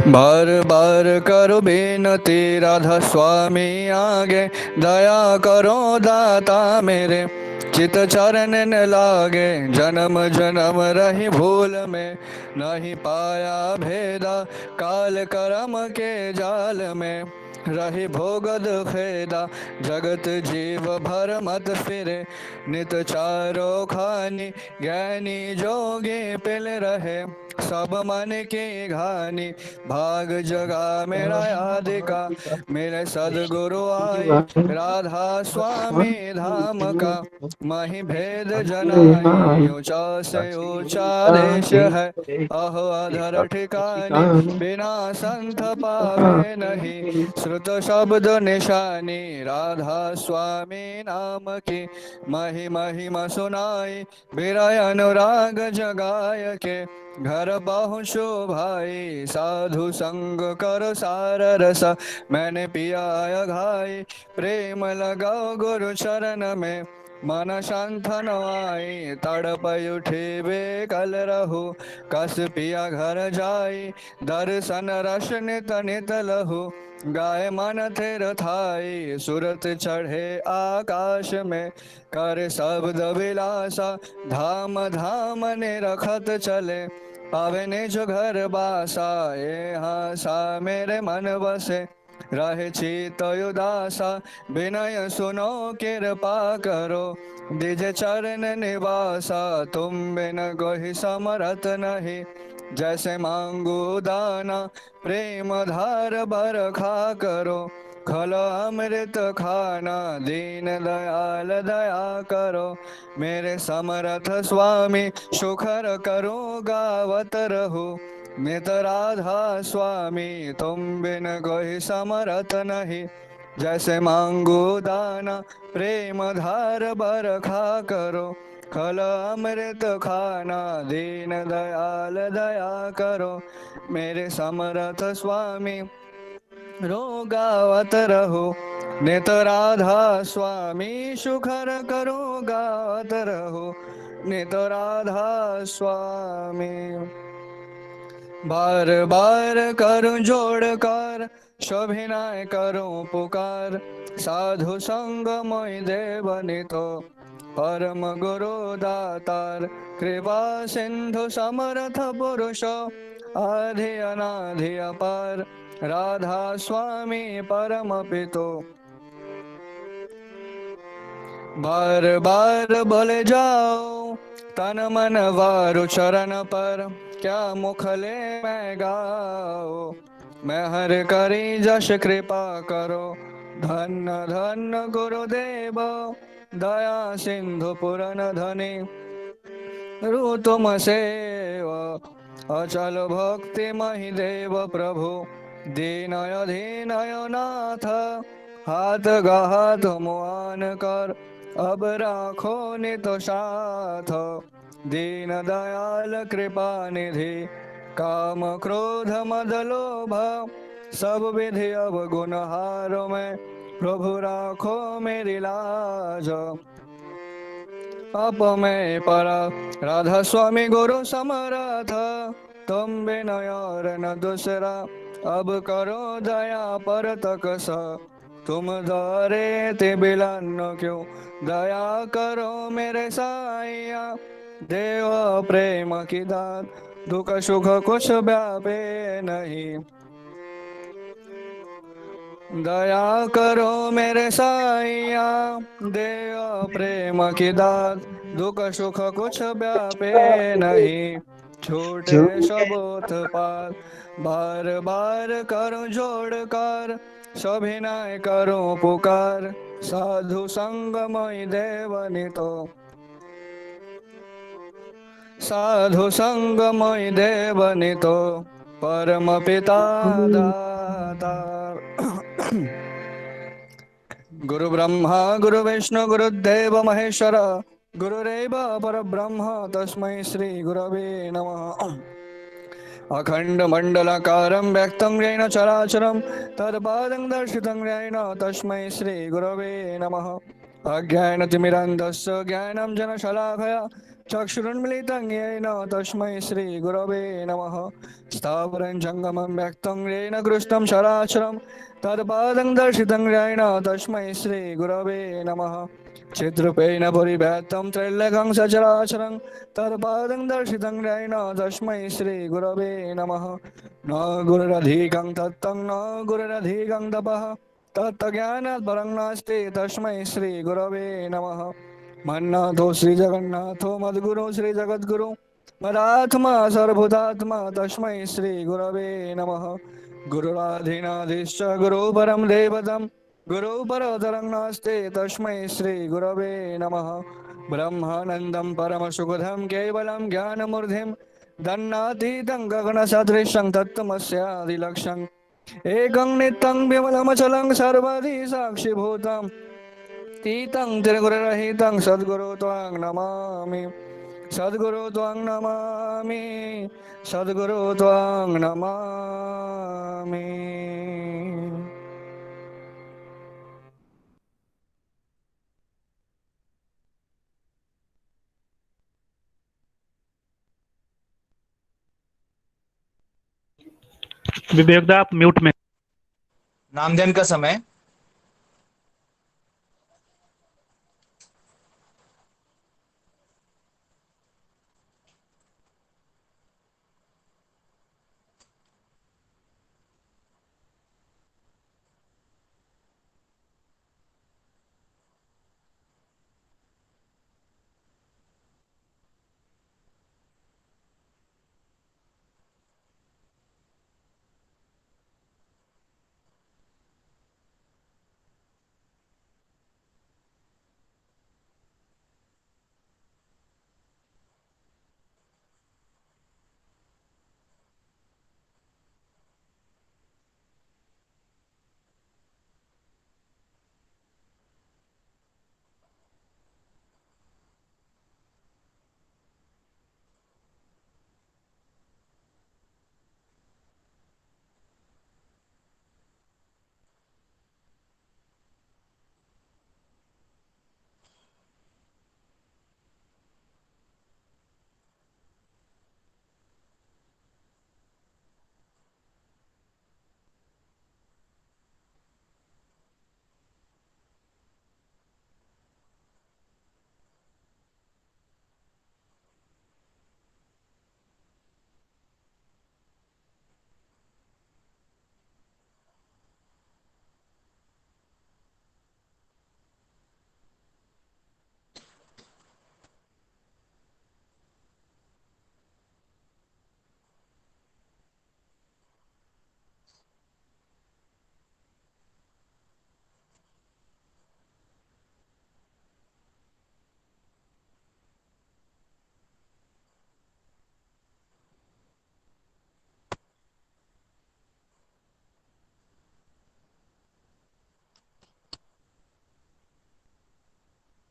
बार बार करो बेनती राधा स्वामी आगे, दया करो दाता मेरे, चित चरण न लागे। जन्म जन्म रही भूल में, नहीं पाया भेदा, काल करम के जाल में रही भोगद खेदा। जगत जीव भर मत फिरे, नित चारो खानी, ज्ञानी जोगी पिल रहे, सब मन की घानी। भाग जगा मेरा यादिका, मेरे सदगुरु आई, राधा स्वामी धाम का मही भेद जनाई। ऊंचा से ऊंचा देश है, अहो अधर ठिकानी, बिना संत पावे नहीं, श्रुत शब्द निशानी। राधा स्वामी नाम की मही महिमा सुनाई, विरय अनुराग जगाय के घर पहुँचो भाई। साधु संग कर सार रस, मैंने पिया घाई, प्रेम लगाओ गुरु चरण में, मन शांत नवाई। तड़प उठे बेकल रहु, कस पिया घर जाई, दर्शन रस नित नित लहु, गाय मन थिर थाई। सुरत चढ़े आकाश में, कर शब्द विलासा, धाम धाम निरखत चले, पावे निज घर बासा। यहाँ सा मेरे मन बसे, रहे चित उदासा, विनय सुनो कृपा करो, दिज चरण निवासा। तुम बिन कोई समरथ नहीं, जैसे मांगू दाना, प्रेम धार बरखा करो, खलो अमृत खाना। दीन दयाल दया करो, मेरे समर्थ स्वामी, सुखर करो गावत रहो, नित राधा स्वामी। तुम बिन कोई समरथ नहीं, जैसे मांगू दाना, प्रेम धार बरखा करो, खल अमृत खाना। दीन दयाल दया करो, मेरे समर्थ स्वामी, रोगावत रहो, नित राधा स्वामी। सुखर करो गावत रहो, नित राधा स्वामी। बार बार करूं जोड़ कर, शोभिनाय करूं पुकार, साधु संग मोहि देवनितो, परम गुरु दातार। कृपा सिंधु समर्थ पुरुष, आधि अनाधि अपार, राधा स्वामी परम पितो। बार बार बोले जाओ, तन मन वारु चरण पर, क्या मुखले मैं गाओ। मैं हर करी जश कृपा करो, धन्य धन्य गुरुदेव, दया सिंधु पुरन धनी। रु तुम सेव, अचल भक्ति मही देव प्रभु, दीनय दीनय नाथ। हाथ गहा तुम आन कर, अब राखो नित साथ। दीन दयाल कृपा निधि, काम क्रोध मद लोभ, सब विधि अवगुण हारो में, प्रभु राखो मेरी लाज। आप में पर राधा स्वामी गुरु समर्थ, तुम बिनय और न दूसरा, अब करो दया पर तकस। तुम द्वारे ते बिलन क्यों, दया करो मेरे साइया। देव प्रेम की दात, दुख सुख कुछ व्यापे नहीं, दया करो मेरे साइया। देव प्रेम की दात, दुख सुख कुछ व्यापे नहीं, छूटे सब उत्पात। बार बार करूं जोड़ कर, सभिनय करूं पुकार, साधु संग मोहि देवनितो, साधु संग मोहि देवनितो, परम पिता दाता। गुरु ब्रह्मा गुरु विष्णु गुरुदेव महेश्वर, गुरुरेव परब्रह्म तस्मै श्री गुरवे नमः। अखंड मंडलाकारं व्यक्तं येन चराचरं, तत्पादं दर्शितं येन तस्मै श्री गुरवे नमः। अज्ञानतिमिरान्धस्य ज्ञानं जनशलाकया, चक्षुरुन्मिलितं येन तस्मै श्रीगुरवे नमः स्थावरं जङ्गमं व्यक्तं येन दृष्टं चराचरं तत्पादं दर्शितं येन तस्मै श्रीगुरवे नमः चिद्रूपेण परिव्याप्तं त्रैलोक्यं सचराचरं तत्पादं दर्शितं येन तस्मै श्रीगुरवे नमः न गुरुरधिकं तत्तं न गुरुरधिकं तपः तत्त्वज्ञानात् परं नास्ति तस्मै श्रीगुरवे नमः मन्नाथो श्रीजगन्नाथो मद्गुरो श्रीजगद्गुरु मदात्मा सर्वभूतात्मा तस्मै श्रीगुरवे नमः गुरुराधीनाधीश्च गुरु परं देवतं गुरु परतरं नास्ति तस्मै श्रीगुरवे नमः ब्रह्मानन्दं परमसुखदं केवलं ज्ञानमूर्तिं दन्नातीतं गगनसदृशं तत्त्वमस्यादिलक्ष्यम् एकं नित्यं विमलमचलं सर्वधि साक्षिभूतम् तीतं तिरुगुरुरहितं सद्गुरु त्वां नमामि सद्गुरु त्वां नमामि सद्गुरु त्वां नमामि। विवेकदा आप म्यूट में। नामध्यान का समय।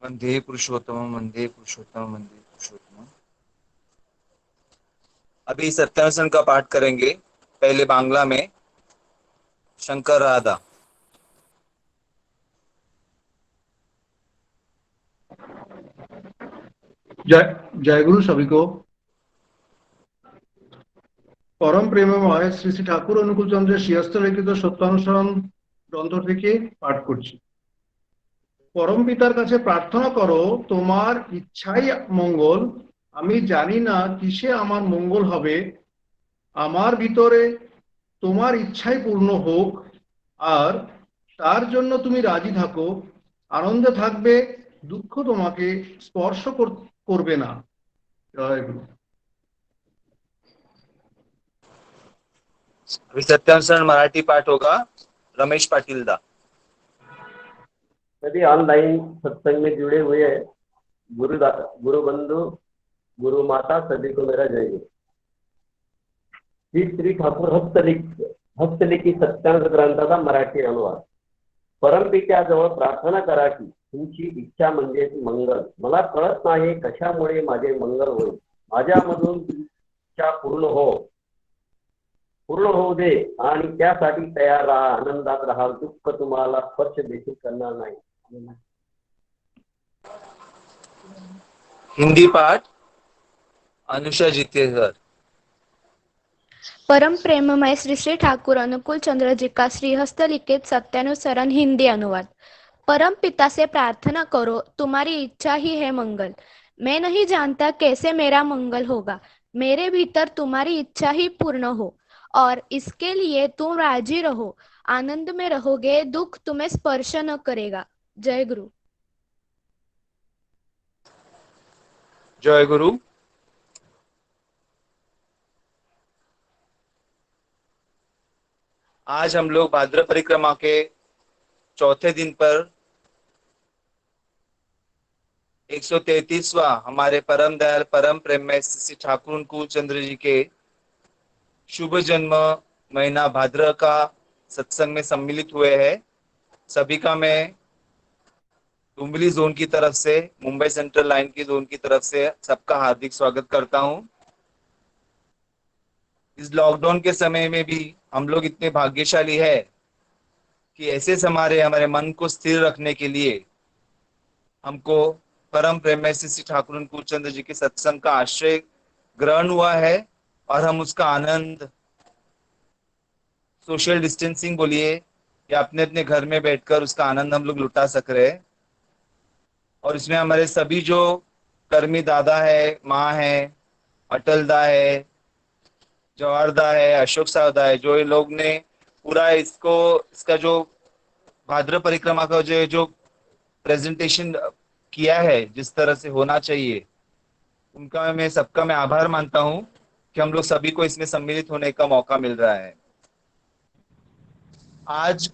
वंदे पुरुषोत्तम वंदे पुरुषोत्तम वंदे पुरुषोत्तम। अभी सत्यासन का पाठ करेंगे, पहले बांग्ला में। शंकर राधा। जय गुरु सभी को। परम प्रेममय श्री श्री ठाकुर अनुकूल चंद्र श्रीहस्त लिखित सत्यानुसरण ग्रंथ থেকে পাঠ করছি। परम পিতার কাছে প্রার্থনা করো তোমার ইচ্ছাই মঙ্গল, আমি জানি না কিসে আমার মঙ্গল হবে, আমার ভিতরে তোমার ইচ্ছাই পূর্ণ হোক আর তার জন্য তুমি রাজি থাকো, আনন্দে থাকবে, দুঃখ তোমাকে স্পর্শ করবে না। জয় গুরু। अभी सत्यानुसरण मराठी पाठ होगा, रमेश पाटिल दा। सभी ऑनलाइन सत्संग में जुड़े हुए गुरु बंधु गुरु माता सभी को मेरा जय गुरु। श्री श्री ठाकूर हस्तलिखित सत्यानुसरण ग्रंथाचा मराठी अनुवाद। परमपित्याजवळ प्रार्थना करा की तुमची इच्छा म्हणजे मंगल, मला कळत नाही कशामुळे माझे मंगल होईल, माझ्यामधून इच्छा पूर्ण होऊ दे आणि त्यासाठी तयार राहा, आनंदात राहा, दुःख तुम्हाला स्पर्श देखील करणार नाही। हिंदी पाठ अनुषा जितेश्वर। परम प्रेममय श्री श्री ठाकुर अनुकूल चंद्र जी का श्री हस्तलिखित सत्यानुसरण हिंदी अनुवाद। परम पिता से प्रार्थना करो, तुम्हारी इच्छा ही है मंगल। मैं नहीं जानता कैसे मेरा मंगल होगा, मेरे भीतर तुम्हारी इच्छा ही पूर्ण हो और इसके लिए तुम राजी रहो। आनंद में रहोगे, दुख तुम्हें स्पर्श न करेगा। जय गुरु। जय गुरु। आज हम लोग भाद्र परिक्रमा के चौथे दिन पर 133वां हमारे परम दयाल परम प्रेममय श्री ठाकुर अनुकूल चंद्र जी के शुभ जन्म महीना भाद्र का सत्संग में सम्मिलित हुए हैं। सभी का मैं डुम्बली जोन की तरफ से, मुंबई सेंट्रल लाइन की जोन की तरफ से सबका हार्दिक स्वागत करता हूं। इस लॉकडाउन के समय में भी हम लोग इतने भाग्यशाली है कि ऐसे हमारे मन को स्थिर रखने के लिए हमको परम प्रेममय श्री ठाकुर अनुकूल चंद्र जी के सत्संग का आश्रय ग्रहण हुआ है और हम उसका आनंद सोशल डिस्टेंसिंग बोलिए या अपने अपने घर में बैठकर उसका आनंद हम लोग लुटा सक रहे हैं। और इसमें हमारे सभी जो कर्मी दादा है, माँ है, अटल दा है, जवाहर दा है, अशोक साहब दा है, जो ये लोग ने पूरा इसका जो भाद्र परिक्रमा का जो प्रेजेंटेशन किया है, जिस तरह से होना चाहिए, उनका मैं सबका मैं आभार मानता हूँ कि हम लोग सभी को इसमें सम्मिलित होने का मौका मिल रहा है। आज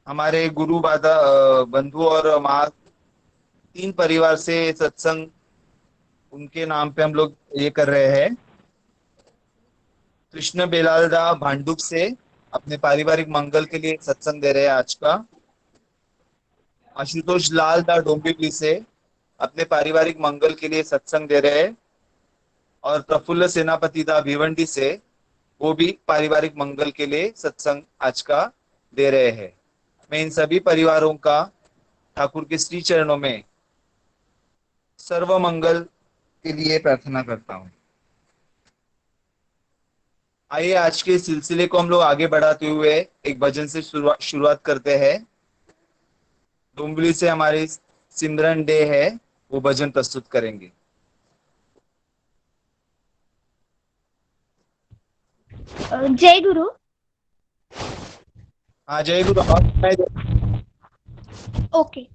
हमारे गुरु बंधु और माँ 3 परिवार से सत्संग उनके नाम पे हम लोग ये कर रहे हैं। कृष्ण बेलाल दा भांडुप से अपने पारिवारिक मंगल के लिए सत्संग दे रहे हैं आज का। आशुतोष लाल दा डोंबिवली से अपने पारिवारिक मंगल के लिए सत्संग दे रहे हैं। और प्रफुल्ल सेनापति दा भिवंडी से वो भी पारिवारिक मंगल के लिए सत्संग आज का दे रहे हैं। मैं इन सभी परिवारों का ठाकुर के श्री चरणों में सर्व मंगल के लिए प्रार्थना करता हूँ। आइए आज के सिलसिले को हम लोग आगे बढ़ाते हुए एक भजन से शुरुआत करते हैं। डुम्बली से हमारी सिमरन डे है, वो भजन प्रस्तुत करेंगे। जय गुरु। हाँ जय गुरु। ओके।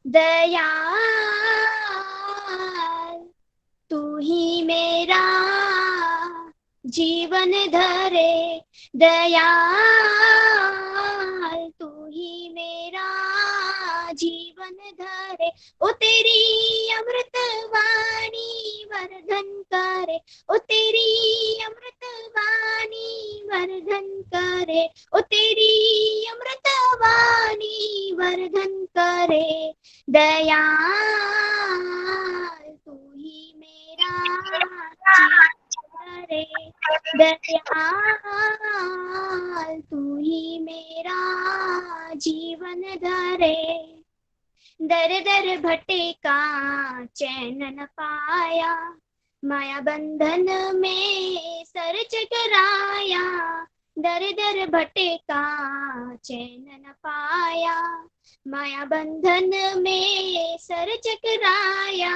दयाल तू ही मेरा जीवन धरे, दयाल तू ही मेरा जीवन धरे। ओ तेरी अमृत वाणी वर्धन करे, ओ तेरी अमृत वाणी वर्धन करे, ओ तेरी अमृत वाणी वर्धन करे। दयाल तू ही मेरा जीवन धरे, दयाल तू ही मेरा जीवन धरे। दर दर भटका चैन न पाया, माया बंधन में सर चकराया। दर दर भटका चैन न पाया, माया बंधन में सर चकराया।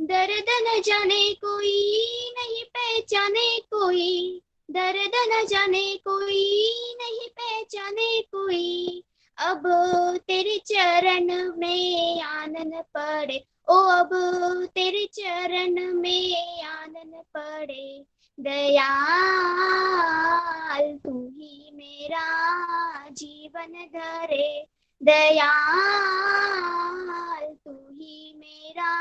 दर्द न जाने कोई, नहीं पहचाने कोई, दर्द न जाने कोई, नहीं पहचाने कोई। अब तेरे चरण में आनन पड़े, ओ अब तेरे चरण में आनन पड़े। दयाल तू ही मेरा जीवन धरे, दयाल तू ही मेरा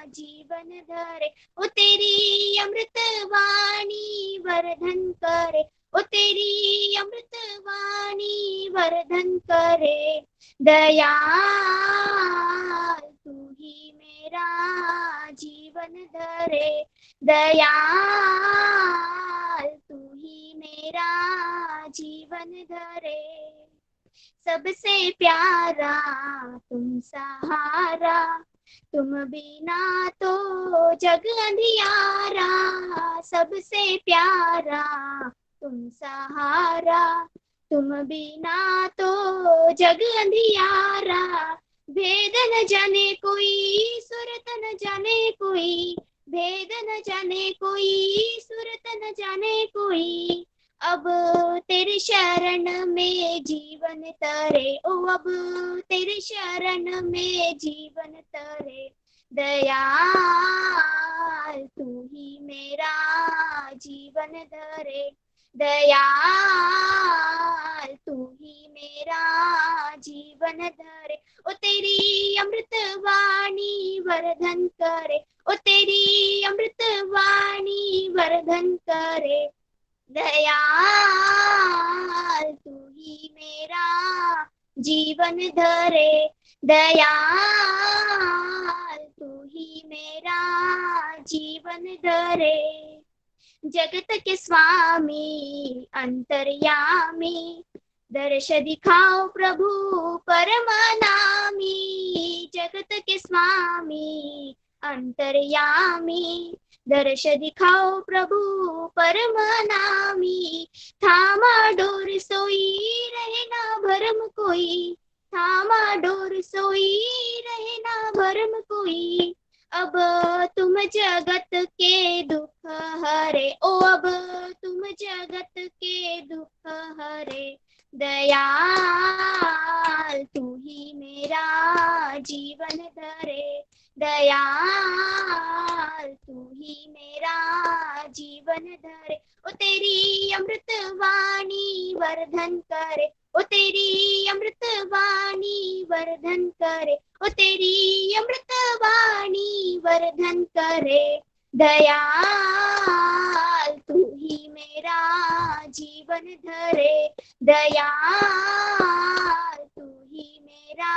जीवन धरे। ओ तेरी अमृत वाणी वर्धन करे, ओ तेरी अमृत वाणी वर्धन करे। दयाल तू ही मेरा जीवन धरे, दयाल तू ही मेरा जीवन धरे। सबसे प्यारा तुम सहारा, तुम बिना तो जग अंधियारा, सबसे प्यारा तुम सहारा। तुम बिना तो जग अंधियारा, भेद न जाने कोई, सुरत न जाने कोई, भेद न जाने कोई, सुरत न जाने कोई। अब तेरे शरण में जीवन तरे, ओ अब तेरे शरण में जीवन तरे। दयाल तू ही मेरा जीवन धरे, दयाल तू ही मेरा जीवन धरे। ओ तेरी अमृत वाणी वर्धन करे, ओ तेरी अमृत वाणी वर्धन करे। दयाल तू ही मेरा जीवन धरे, दयाल तू ही मेरा जीवन धरे। जगत के स्वामी अंतर्यामी, दर्श दिखाओ प्रभु परमनामी। जगत के स्वामी अंतर्यामी, दर्श दिखाओ प्रभु परमनामी। थामा डोर सोई रहे ना भरम कोई, थामा डोर सोई रहे ना भरम कोई। अब तुम जगत के दुख हरे, ओ अब तुम जगत के दुख हरे। दयाल तू ही मेरा जीवन धरे, दयाल तू ही मेरा जीवन धरे। ओ तेरी अमृत वाणी वर्धन करे, ओ तेरी अमृत वाणी वर्धन करे, ओ तेरी अमृत वाणी वर्धन करे। दयाल तू ही मेरा जीवन धरे, दयाल तू ही मेरा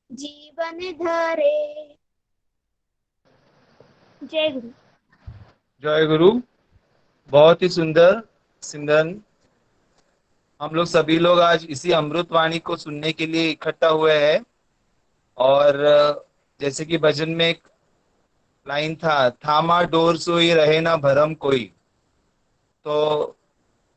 जीवन धरे। जय गुरु। जय गुरु। बहुत ही सुंदर सिमरन। हम लोग सभी लोग आज इसी अमृत वाणी को सुनने के लिए इकट्ठा हुए हैं। और जैसे कि भजन में एक लाइन था, थामा डोर सोई रहे ना भरम कोई। तो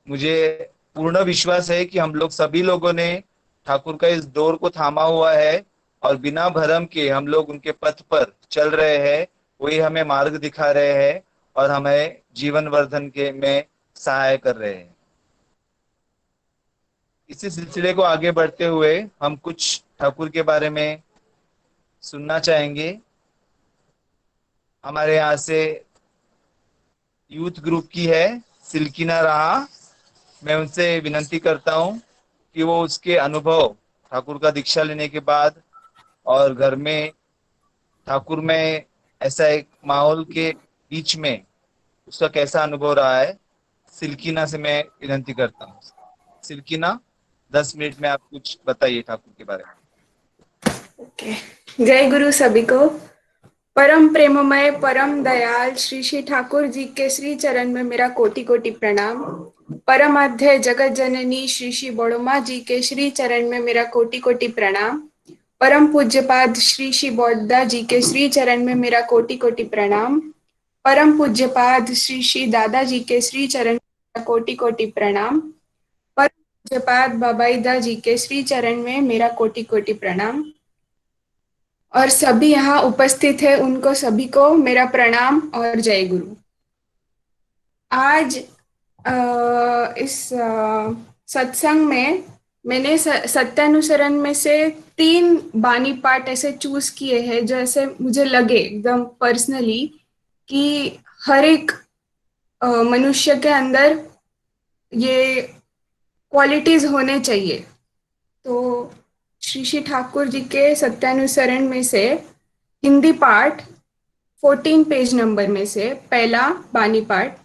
मुझे पूर्ण विश्वास है कि हम लोग सभी लोगों ने ठाकुर का इस डोर को थामा हुआ है और बिना भरम के हम लोग उनके पथ पर चल रहे हैं। वही हमें मार्ग दिखा रहे हैं और हमें जीवन वर्धन के में सहाय कर रहे हैं। इसी सिलसिले को आगे बढ़ते हुए हम कुछ ठाकुर के बारे में सुनना चाहेंगे। हमारे यहाँ से यूथ ग्रुप की है सिल्किना रहा। मैं उनसे विनंती करता हूँ कि वो उसके अनुभव ठाकुर का दीक्षा लेने के बाद और घर में ठाकुर में ऐसा एक माहौल के बीच में उसका कैसा अनुभव रहा है, सिल्किना से मैं विनंती करता हूँ। सिल्किना, 10 मिनट में आप कुछ बताइए ठाकुर के बारे में। जय गुरु सभी को। परम प्रेममय परम दयाल श्री श्री ठाकुर जी के श्री चरण में मेरा कोटि कोटि प्रणाम। परमाध्य जगत जननी श्री श्री बड़ोमा जी के श्री चरण में मेरा कोटि कोटि प्रणाम। परम पूज्यपाद श्री श्री बौद्धा जी के श्री चरण में मेरा कोटि कोटि प्रणाम। परम पूज्यपाद श्री श्री दादा जी के श्री चरण में मेरा कोटि कोटि प्रणाम। परम पूज्यपाद बाबाईदा जी के श्री चरण में मेरा कोटि कोटि प्रणाम। और सभी यहाँ उपस्थित है उनको सभी को मेरा प्रणाम और जय गुरु। आज इस सत्संग में मैंने सत्यानुसरण में से 3 बानी पाठ ऐसे चूज किए हैं जो ऐसे मुझे लगे एकदम पर्सनली कि हर एक मनुष्य के अंदर ये क्वालिटीज होने चाहिए। तो श्री श्री ठाकुर जी के सत्यानुसरण में से हिंदी पाठ 14 पेज नंबर में से पहला बानी पाठ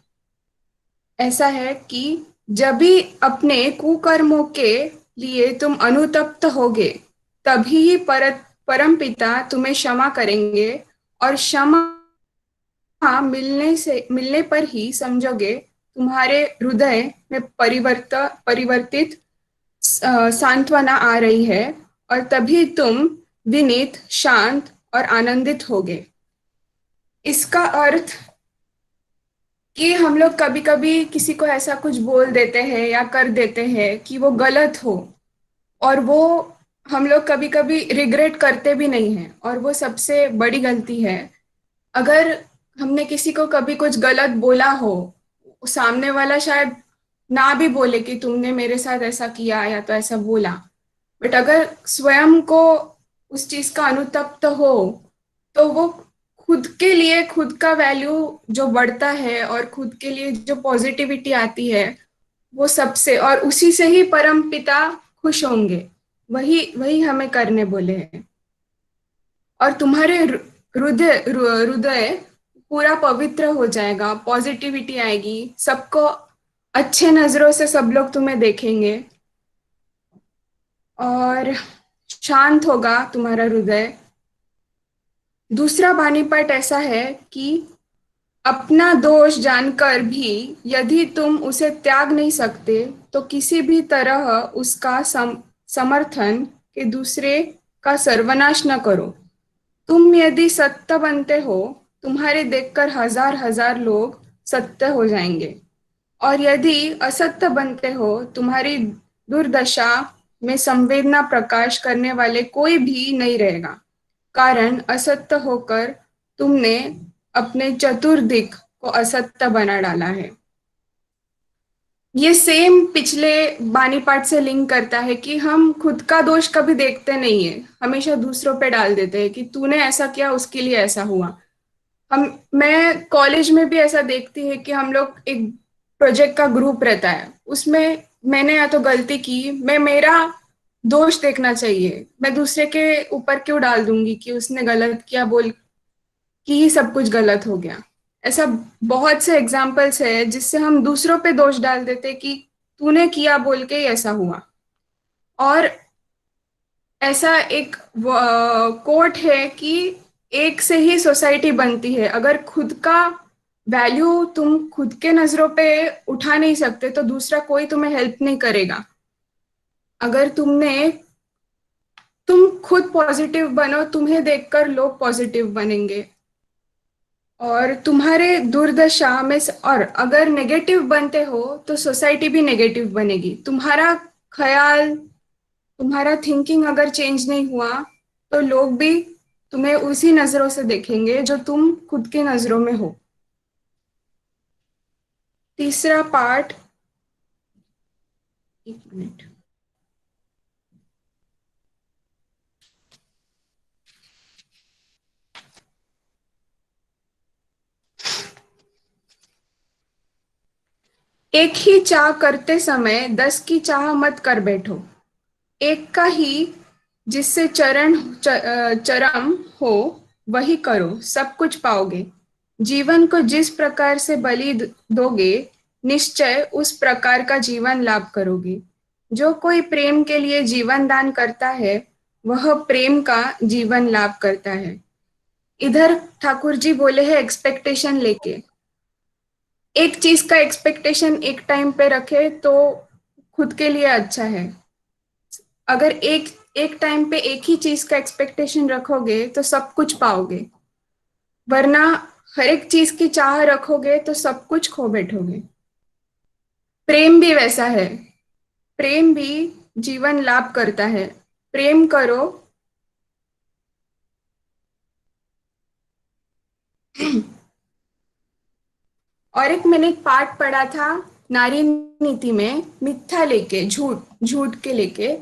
ऐसा है कि जब भी अपने कुकर्मों के लिए तुम अनुतप्त होगे तभी ही परम पिता तुम्हें क्षमा करेंगे और क्षमा मिलने पर ही समझोगे तुम्हारे हृदय में परिवर्तित सांत्वना आ रही है और तभी तुम विनीत, शांत और आनंदित होगे। इसका अर्थ कि हम लोग कभी कभी किसी को ऐसा कुछ बोल देते हैं या कर देते हैं कि वो गलत हो, और वो हम लोग कभी कभी रिग्रेट करते भी नहीं हैं, और वो सबसे बड़ी गलती है। अगर हमने किसी को कभी कुछ गलत बोला हो, सामने वाला शायद ना भी बोले कि तुमने मेरे साथ ऐसा किया या तो ऐसा बोला, बट अगर स्वयं को उस चीज का अनुतप्त हो, तो वो खुद के लिए खुद का वैल्यू जो बढ़ता है और खुद के लिए जो पॉजिटिविटी आती है, वो सबसे और उसी से ही परम पिता खुश होंगे। वही वही हमें करने बोले हैं। और तुम्हारे हृदय हृदय पूरा पवित्र हो जाएगा, पॉजिटिविटी आएगी, सबको अच्छे नजरों से सब लोग तुम्हें देखेंगे, और शांत होगा तुम्हारा हृदय। दूसरा बानीपट ऐसा है कि अपना दोष जानकर भी यदि तुम उसे त्याग नहीं सकते, तो किसी भी तरह उसका समर्थन के दूसरे का सर्वनाश न करो। तुम यदि सत्य बनते हो, तुम्हारे देखकर हजार हजार लोग सत्य हो जाएंगे, और यदि असत्य बनते हो, तुम्हारी दुर्दशा में संवेदना प्रकाश करने वाले कोई भी नहीं रहेगा, कारण असत्य होकर तुमने अपने चतुर्दिक को असत्य बना डाला है। ये सेम पिछले बानी पाठ से लिंक करता है कि हम खुद का दोष कभी देखते नहीं है, हमेशा दूसरों पे डाल देते हैं कि तूने ऐसा किया, उसके लिए ऐसा हुआ। मैं कॉलेज में भी ऐसा देखती है कि हम लोग एक प्रोजेक्ट का ग्रुप रहता है, उसमें मैंने या तो गलती की, मैं मेरा दोष देखना चाहिए, मैं दूसरे के ऊपर क्यों डाल दूंगी कि उसने गलत किया बोल कि ही सब कुछ गलत हो गया। ऐसा बहुत से एग्जाम्पल्स है जिससे हम दूसरों पे दोष डाल देते कि तूने किया बोल के ही ऐसा हुआ। और ऐसा एक कोट है कि एक से ही सोसाइटी बनती है। अगर खुद का वैल्यू तुम खुद के नजरों पे उठा नहीं सकते, तो दूसरा कोई तुम्हें हेल्प नहीं करेगा। अगर तुम खुद पॉजिटिव बनो, तुम्हें देखकर लोग पॉजिटिव बनेंगे, और तुम्हारे दुर्दशा में और अगर नेगेटिव बनते हो तो सोसाइटी भी नेगेटिव बनेगी। तुम्हारा ख्याल, तुम्हारा थिंकिंग अगर चेंज नहीं हुआ, तो लोग भी तुम्हें उसी नजरों से देखेंगे जो तुम खुद की नजरों में हो। तीसरा पार्ट, एक मिनट, एक ही चाह करते समय 10 की चाह मत कर बैठो। एक का ही जिससे चरम हो वही करो, सब कुछ पाओगे। जीवन को जिस प्रकार से बलि दोगे, निश्चय उस प्रकार का जीवन लाभ करोगे। जो कोई प्रेम के लिए जीवन दान करता है, वह प्रेम का जीवन लाभ करता है। इधर ठाकुर जी बोले हैं एक्सपेक्टेशन लेके, एक चीज का एक्सपेक्टेशन एक टाइम पे रखे तो खुद के लिए अच्छा है। अगर एक एक टाइम पे एक ही चीज का एक्सपेक्टेशन रखोगे तो सब कुछ पाओगे, वरना हर एक चीज की चाह रखोगे तो सब कुछ खो बैठोगे। प्रेम भी वैसा है, प्रेम भी जीवन लाभ करता है। प्रेम करो और एक मैंने एक पाठ पढ़ा था नारी नीति में, मिथ्या लेके, झूठ झूठ के लेके,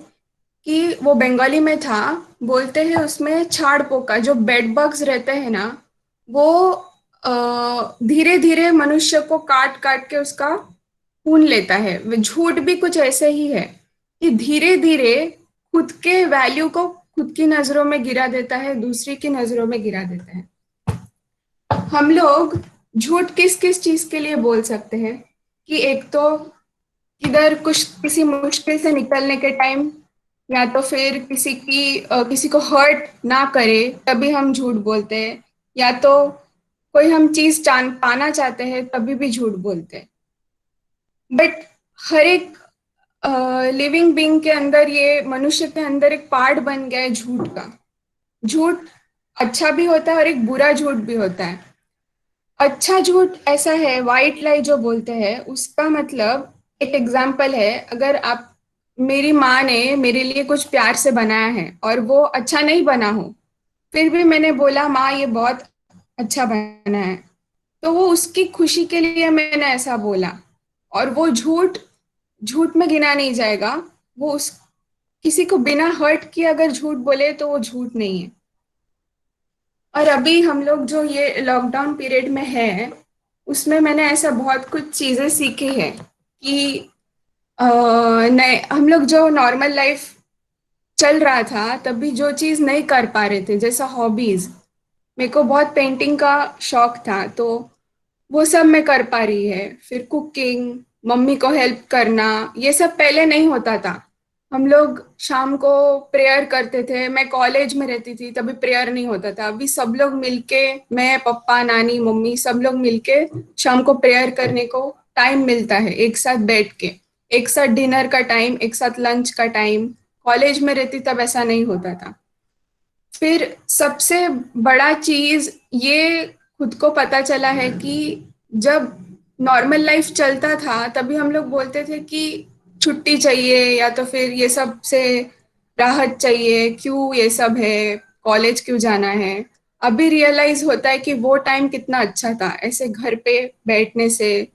कि वो बंगाली में था। बोलते हैं उसमें छाड़ पोका जो बेड बग्स रहते हैं ना, वो धीरे धीरे मनुष्य को काट काट के उसका खून लेता है। झूठ भी कुछ ऐसे ही है कि धीरे धीरे खुद के वैल्यू को खुद की नजरों में गिरा देता है, दूसरी की नजरों में गिरा देता है। हम लोग झूठ किस किस चीज के लिए बोल सकते हैं कि एक तो किधर कुछ किसी मुश्किल से निकलने के टाइम, या तो फिर किसी को हर्ट ना करे तभी हम झूठ बोलते हैं, या तो कोई हम चीज जान पाना चाहते हैं तभी भी झूठ बोलते हैं। बट हर एक लिविंग बीइंग के अंदर, ये मनुष्य के अंदर एक पार्ट बन गया है झूठ का। झूठ अच्छा भी होता है और एक बुरा झूठ भी होता है। अच्छा झूठ ऐसा है, वाइट लाई जो बोलते हैं, उसका मतलब, एक एग्जाम्पल है, अगर आप, मेरी माँ ने मेरे लिए कुछ प्यार से बनाया है और वो अच्छा नहीं बना हो, फिर भी मैंने बोला माँ ये बहुत अच्छा बना है, तो वो उसकी खुशी के लिए मैंने ऐसा बोला, और वो झूठ झूठ में गिना नहीं जाएगा। वो उस किसी को बिना हर्ट किए अगर झूठ बोले तो वो झूठ नहीं है। और अभी हम लोग जो ये लॉकडाउन पीरियड में है, उसमें मैंने ऐसा बहुत कुछ चीजें सीखी है कि नए हम लोग जो नॉर्मल लाइफ चल रहा था तभी जो चीज नहीं कर पा रहे थे, जैसा हॉबीज, मेरे को बहुत पेंटिंग का शौक था, तो वो सब मैं कर पा रही है। फिर कुकिंग, मम्मी को हेल्प करना, ये सब पहले नहीं होता था। हम लोग शाम को प्रेयर करते थे, मैं कॉलेज में रहती थी तभी प्रेयर नहीं होता था। अभी सब लोग मिलके, मैं, पापा, नानी, मम्मी, सब लोग मिलके शाम को प्रेयर करने को टाइम मिलता है, एक साथ बैठ के, एक साथ डिनर का टाइम, एक साथ लंच का टाइम। कॉलेज में रहती तब ऐसा नहीं होता था। फिर सबसे बड़ा चीज ये खुद को पता चला है कि जब नॉर्मल लाइफ चलता था तभी हम लोग बोलते थे कि छुट्टी चाहिए या तो फिर ये सब से राहत चाहिए, क्यों ये सब है, कॉलेज क्यों जाना है। अभी रियलाइज होता है कि वो टाइम कितना अच्छा था ऐसे घर पे बैठने से।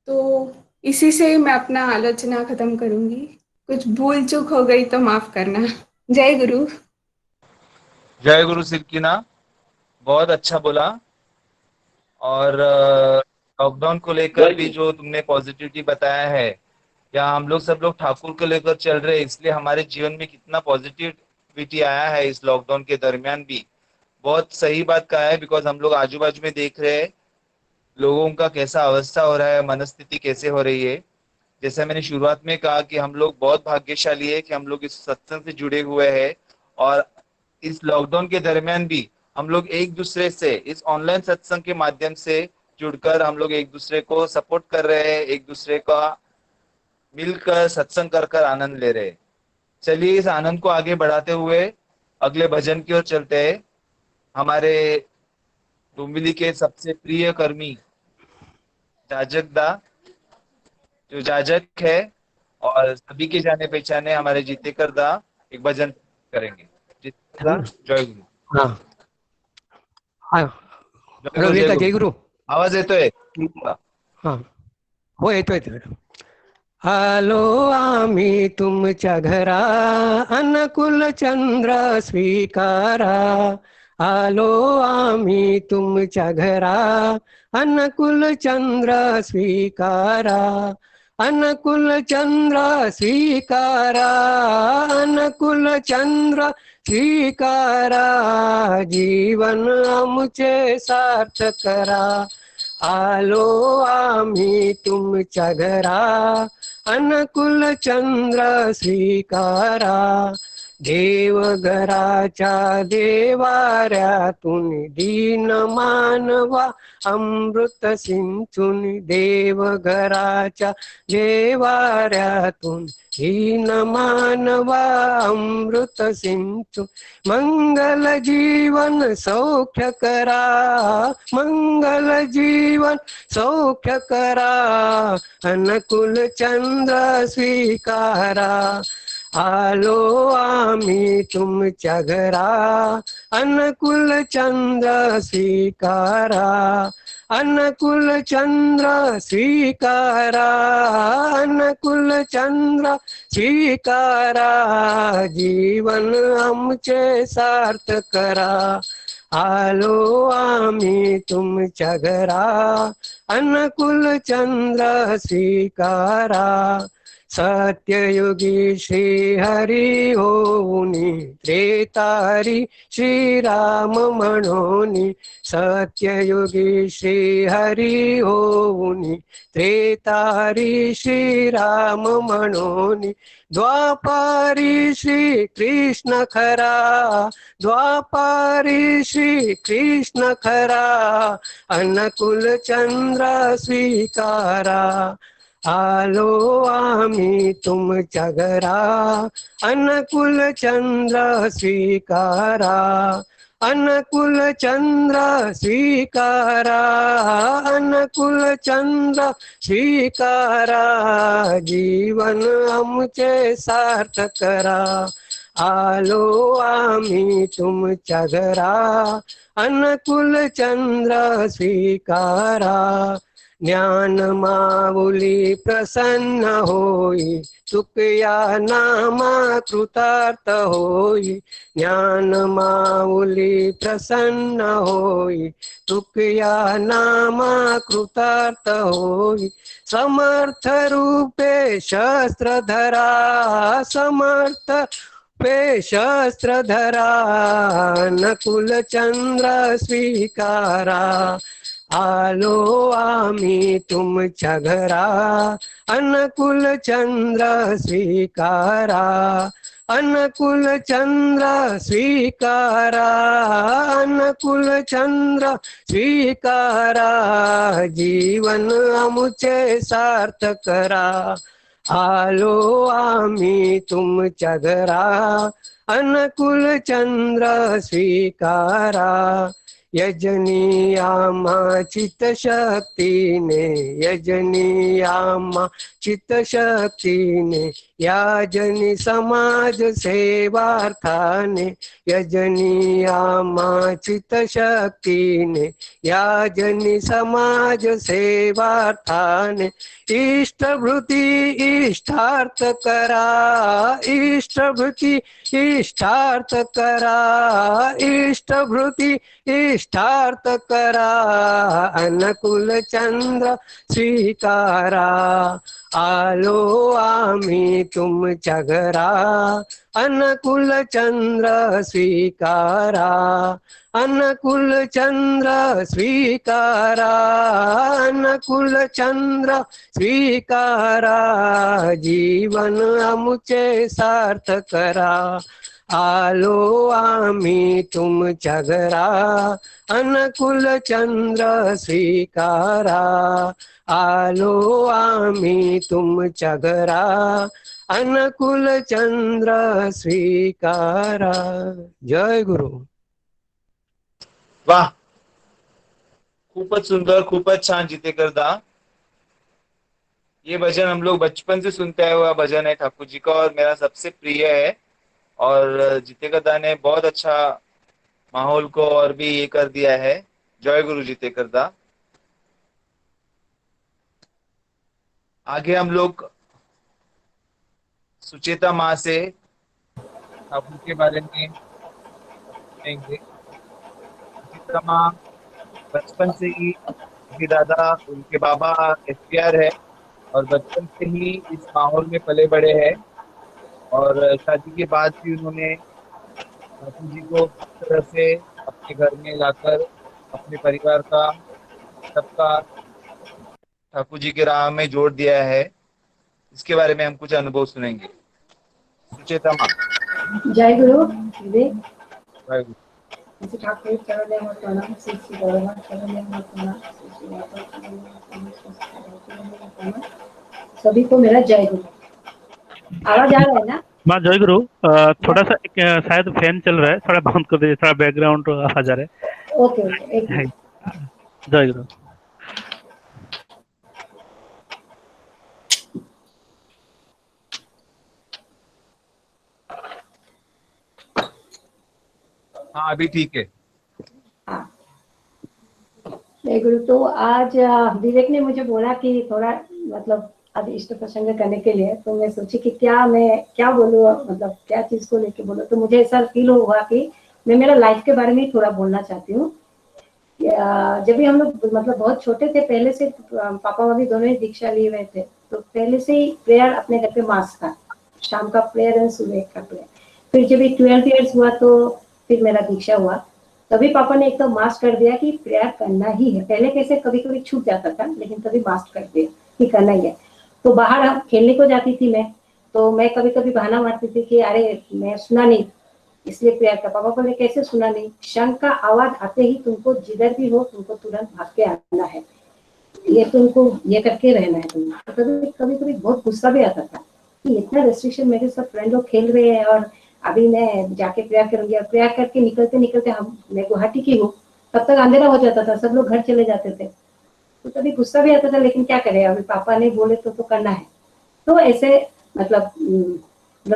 तो इसी से ही मैं अपना आलोचना खत्म करूंगी। कुछ भूल चूक हो गई तो माफ करना। जय गुरु। जय गुरु सिरकिना, बहुत अच्छा बोला। और लॉकडाउन को लेकर भी जो तुमने पॉजिटिविटी बताया है, या हम लोग सब लोग ठाकुर को लेकर चल रहे हैं, इसलिए हमारे जीवन में कितना पॉजिटिविटी आया है इस लॉकडाउन के दरमियान भी, बहुत सही बात कहा है। बिकॉज हम लोग आजू बाजू में देख रहे हैं लोगों का कैसा अवस्था हो रहा है, मनस्थिति कैसे हो रही है। जैसे मैंने शुरुआत में कहा कि हम लोग बहुत भाग्यशाली है कि हम लोग इस सत्संग से जुड़े हुए हैं, और इस लॉकडाउन के दरमियान भी हम लोग एक दूसरे से इस ऑनलाइन सत्संग के माध्यम से जुड़कर हम लोग एक दूसरे को सपोर्ट कर रहे हैं, एक दूसरे का मिलकर सत्संग कर कर आनंद ले रहे हैं। चलिए इस आनंद को आगे बढ़ाते हुए अगले भजन की ओर चलते हैं। हमारे डुम्बिली के सबसे प्रिय कर्मी जाजक दा, जो जाजक है और सभी के जाने पहचाने हमारे जीतेकर दा, एक भजन करेंगे। जीतेकर दा, जय गुरु। हा हा जय हॅलो गुरु, जय येता गुरु। जय गुरु. आवाज येतोय? हा हो येतोय येतोय. आलो आम्ही तुमच्या घरा, अनुकूल चंद्र स्वीकारा. आलो आम्ही तुमच्या घरा, अनुकूल चंद्र स्वीकारा. अनुकूल चंद्र स्वीकारा, अनुकूल चंद्र स्वीकारा. जीवन आमचे सार्थ करा. आलो आम्ही तुमच्या घरा, अनुकूल चंद्र स्वीकारा. देवघराच्या देवाऱ्यातून दीन मानवा अमृत सिंचून. देवघराच्या देवाऱ्यातून दीन मानवा अमृत सिंचून. मंगल जीवन सौख्य करा, मंगल जीवन सौख्य करा. अनुकूल चंद्र स्वीकारा. आलो आम्ही तुमच्या घरा, अनुकूल चंद्र स्वीकारा. अनुकूल चंद्र स्वीकारा, अनुकूल चंद्र स्वीकारा. जीवन आमचे सार्थ करा. आलो आम्ही तुमच्या घरा, अनुकूल चंद्र स्वीकारा. सत्ययुगी श्री हरी होऊनी, त्रेतारी श्रीराम म्हणोनी. सत्ययुगी श्री हरी होऊनी, त्रेतारी श्रीराम म्हणोनी. द्वापारी श्री कृष्ण खरा, द्वापारी श्री कृष्ण खरा. अनुकूल चंद्र स्वीकारा. आलो आम्ही तुमच्या घरा, अनुकूल चंद्र स्वीकारा, अनुकूल चंद्र स्वीकारा, अनुकूल चंद्र स्वीकारा, जीवन आमचे सार्थ करा. आलो आम्ही तुमच्या घरा, अनुकूल चंद्र स्वीकारा. ज्ञान माऊली प्रसन्न होई, तुकया नामा कृतार्थ होई. ज्ञान माऊली प्रसन्न होई, तुकया नामा कृतार्थ होई. समर्थ रूपे शस्त्र धरा, समर्थ पे शस्त्र धरा, नकुल चंद्र स्वीकारा. आलो आम्ही तुमच्या घरा, अनुकूल चंद्र स्वीकारा, अनुकूल चंद्र स्वीकारा, अनुकूल चंद्र स्वीकारा, जीवन आमुचे सार्थ करा. आलो आम्ही तुमच्या घरा, अनुकूल चंद्र स्वीकारा. यजनी आम्हा चित्त शक्तीने, यजनी आम्हा चित्त शक्तीने, याजनी समाज सेवार्थाने. यजनी आम्हा चित्त शक्तीने, याजनी समाज सेवार्थाने. इष्टभृती इष्टार्थ करा, इष्टभृती इष्टार्थ करा, इष्टभृती इष्टार्थ करा, अनुकूल चंद्र स्वीकारा. आलो आम्ही तुमच्या घरा, अनुकूल चंद्र स्वीकारा, अनुकूल चंद्र स्वीकारा, अनुकूल चंद्र स्वीकारा, जीवन आमुचे सार्थ करा. आलो आम्ही तुमच्या घरा, अनुकूल चंद्र स्वीकारा. आलो आम्ही तुमच्या घरा, अनुकूल चंद्र स्वीकारा. जय गुरु. वाह, खूपच सुंदर, खूपच छान जितेकर दा. ये भजन हम लोग बचपन से सुनते आए हुआ भजन है ठाकुर जी का और मेरा सबसे प्रिय है. और जितेकर दा ने बहुत अच्छा माहौल को और भी ये कर दिया है. जय गुरु जितेकर दा. आगे हम लोग सुचेता माँ से ठाकुर के बारे में सुनेंगे. सुचेता माँ बचपन से ही उनके दादा, उनके बाबा SPR है और बचपन से ही इस माहौल में पले बड़े हैं. और शादी के बाद भी उन्होंने ठाकुर जी को इस तरह से अपने घर में लाकर अपने परिवार का, सबका ठाकुर जी के राह में जोड़ दिया है. इसके बारे में हम कुछ अनुभव सुनेंगे. सुचेता माँ. जय गुरु. जय गुरु. श्री ठाकुर चरणों में प्रणाम, श्री श्री गौरव चरणों में प्रणाम, श्री श्री माता चरणों में प्रणाम. सभी को मेरा जय गुरु. आवाज आ रहा है ना? माँ जय गुरु. थोड़ा सा शायद फैन चल रहा है, थोड़ा बंद कर दीजिए, थोड़ा बैकग्राउंड आवाज आ रहा है. ओके ओके, एक मिनट. जय गुरु. हाँ अभी ठीक है. हाँ जय गुरु. तो आज विवेक ने मुझे बोला कि थोड़ा मतलब आज इष्ट प्रसंग करने के लिए, तो मैं सोची कि मैं क्या बोलूँ, मतलब क्या चीज को लेके बोलूँ. तो मुझे ऐसा फील हुआ कि मैं मेरा लाइफ के बारे में थोड़ा बोलना चाहती हूँ. जब भी हम लोग मतलब बहुत छोटे थे, पहले से पापा मम्मी दोनों ही दीक्षा लिए हुए थे, तो पहले से ही प्रेयर अपने घर पे मास था. शाम का प्रेयर और सुबह का प्रेयर. फिर जब 12 ईयर्स हुआ तो फिर मेरा दीक्षा हुआ. तभी पापा ने एक तो मास्ट कर दिया कि प्रेयर करना ही है. पहले कैसे कभी कभी छूट जाता था, लेकिन तभी मास्ट कर दिया कि करना ही है. तो बाहर खेलने को जाती थी मैं, तो मैं कभी कभी बहाना मारती थी कि अरे मैं सुना नहीं, इसलिए प्रेयर का. पापा बोले कैसे सुना नहीं? शंख का आवाज आते ही तुमको जिधर भी हो तुमको तुरंत भाग के आना है. ये तुमको ये करके रहना है तुम। तो कभी कभी कभी बहुत गुस्सा भी आता था कि इतना रेस्ट्रिक्शन, मेरे सब फ्रेंड लोग खेल रहे हैं और अभी मैं जाके प्रेयर करूंगी। और प्रेयर करके निकलते निकलते मैं गुवाहाटी की हूँ, तब तक अंधेरा हो जाता था, सब लोग घर चले जाते थे। तो कभी गुस्सा भी आता था, लेकिन क्या करें, अभी पापा ने बोले तो करना है। तो ऐसे मतलब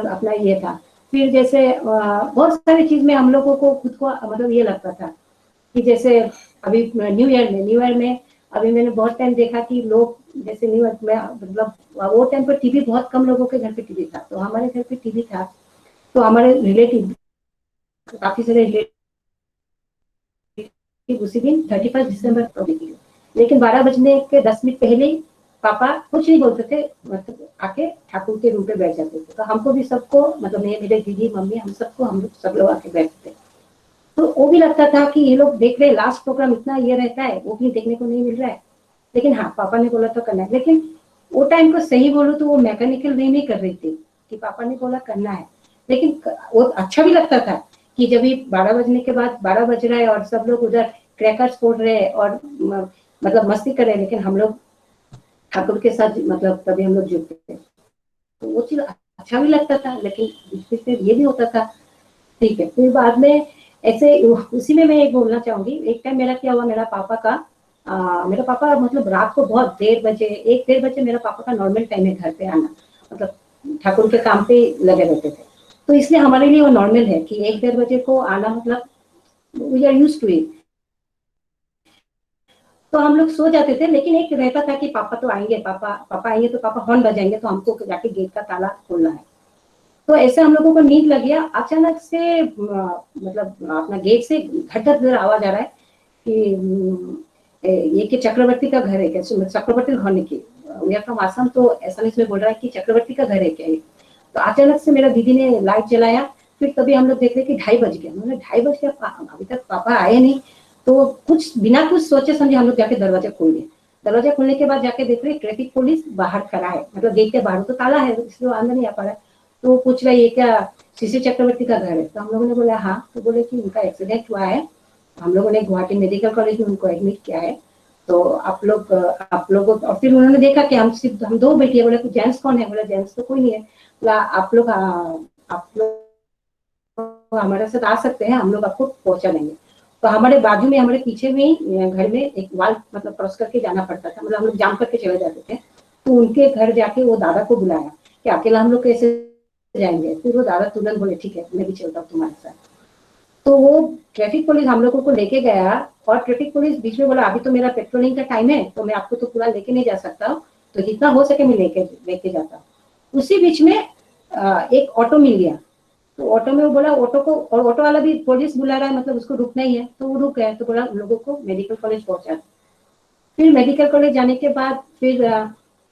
अपना ये था। फिर जैसे बहुत सारी चीज में हम लोगों को खुद को मतलब ये लगता था कि जैसे अभी न्यू ईयर में अभी मैंने बहुत टाइम देखा कि लोग जैसे न्यू ईयर में मतलब वो टाइम पर टीवी बहुत कम लोगों के घर पे टीवी था, तो हमारे घर पे टीवी था। तो हमारे रिलेटिव काफी सारे रिलेटिव उसी दिन 31 दिसंबर को निकले, लेकिन 12 बजने के 10 मिनट पहले ही पापा कुछ नहीं बोलते थे, मतलब आके ठाकुर के रूम पे बैठ जाते थे। तो हमको भी सबको मतलब मेरे दीदी मम्मी हम लोग सब लोग आके बैठते। तो वो भी लगता था कि ये लोग देख रहे, लास्ट प्रोग्राम इतना ये रहता है, वो भी देखने को नहीं मिल रहा है। लेकिन हाँ, पापा ने बोला तो करना है। लेकिन वो टाइम को सही बोलूं तो वो मैकेनिकल वे में कर रही थी कि पापा ने बोला करना है। लेकिन वो अच्छा भी लगता था कि जब भी 12 बजने के बाद 12 बज रहा है और सब लोग उधर क्रैकर्स फोड़ रहे हैं और मतलब मस्ती कर रहे हैं, लेकिन हम लोग ठाकुर के साथ मतलब तभी हम लोग जुड़ते थे। तो वो चीज अच्छा भी लगता था, लेकिन बीच में ये भी होता था। ठीक है, फिर बाद में ऐसे उसी में मैं एक बोलना चाहूंगी। एक टाइम मेरा क्या हुआ, मेरा पापा मतलब रात को बहुत देर बजे 1-1:30 बजे मेरा पापा का नॉर्मल टाइम है घर पे आना, मतलब ठाकुर के काम पे लगे रहते थे। तो इसलिए हमारे लिए वो नॉर्मल है कि 1-1:30 बजे को आना, मतलब we are used to it. तो हम लोग सो जाते थे, लेकिन एक रहता था कि पापा तो आएंगे, पापा आएंगे तो पापा हॉर्न बजाएंगे, तो हमको जाके गेट का ताला खोलना है। तो ऐसे हम लोगों को नींद लग गया, अचानक से मतलब अपना गेट से धड़ आवाज आ रहा है कि ये कि चक्रवर्ती का घर है क्या, चक्रवर्ती घर नहीं की वी आर फ्रॉम आसाम। तो ऐसा इसमें बोल रहा है कि चक्रवर्ती का घर है क्या। तो अचानक से मेरा दीदी ने लाइट जलाया, फिर तभी हम लोग देख रहे कि 2:30 बज गया। मैंने 2:30 बज गया, अभी तक पापा आए नहीं। तो बिना कुछ सोचे समझे हम लोग जाके दरवाजा खोल दिया। दरवाजा खोलने के बाद जाके देख रहे ट्रैफिक पुलिस बाहर खड़ा है, मतलब गेट के बाहर तो ताला है, इसलिए अंदर नहीं आ पा रहा है। तो पूछ रहा है ये क्या सीसी चक्रवर्ती का घर है। तो हम लोगों ने बोला हाँ। तो बोले कि उनका एक्सीडेंट हुआ है, हम लोगों ने गुवाहाटी मेडिकल कॉलेज में उनको एडमिट किया है। तो आप लोग और फिर उन्होंने देखा कि हम 2 बेटियां। बोले तो जेंट्स कौन है, बोला जेंट्स तो कोई नहीं है। बोला आप लोग हमारे साथ आ सकते हैं, हम लोग आपको पहुंचा देंगे। तो हमारे बाजू में, हमारे पीछे में घर में एक वाल मतलब क्रॉस करके जाना पड़ता था, मतलब हम लोग जाम करके चले जाते थे। तो उनके घर जाके वो दादा को बुलाया कि अकेला हम लोग कैसे जाएंगे। फिर वो दादा तुरंत बोले ठीक है मैं भी चलता हूँ तुम्हारे साथ। तो वो ट्रैफिक पुलिस हम लोगों को लेके गया, और ट्रैफिक पुलिस बीच में बोला अभी तो मेरा पेट्रोलिंग का टाइम है, तो मैं आपको तो पूरा लेके नहीं जा सकता, तो जितना हो सके मैं लेके जाता हूँ। उसी बीच में एक ऑटो मिल गया। तो ऑटो में वो बोला ऑटो को, और ऑटो वाला भी पुलिस बुला रहा है, मतलब उसको रुकना ही है। तो वो रुक गया, तो बोला लोगों को मेडिकल कॉलेज पहुंचा। फिर मेडिकल कॉलेज जाने के बाद फिर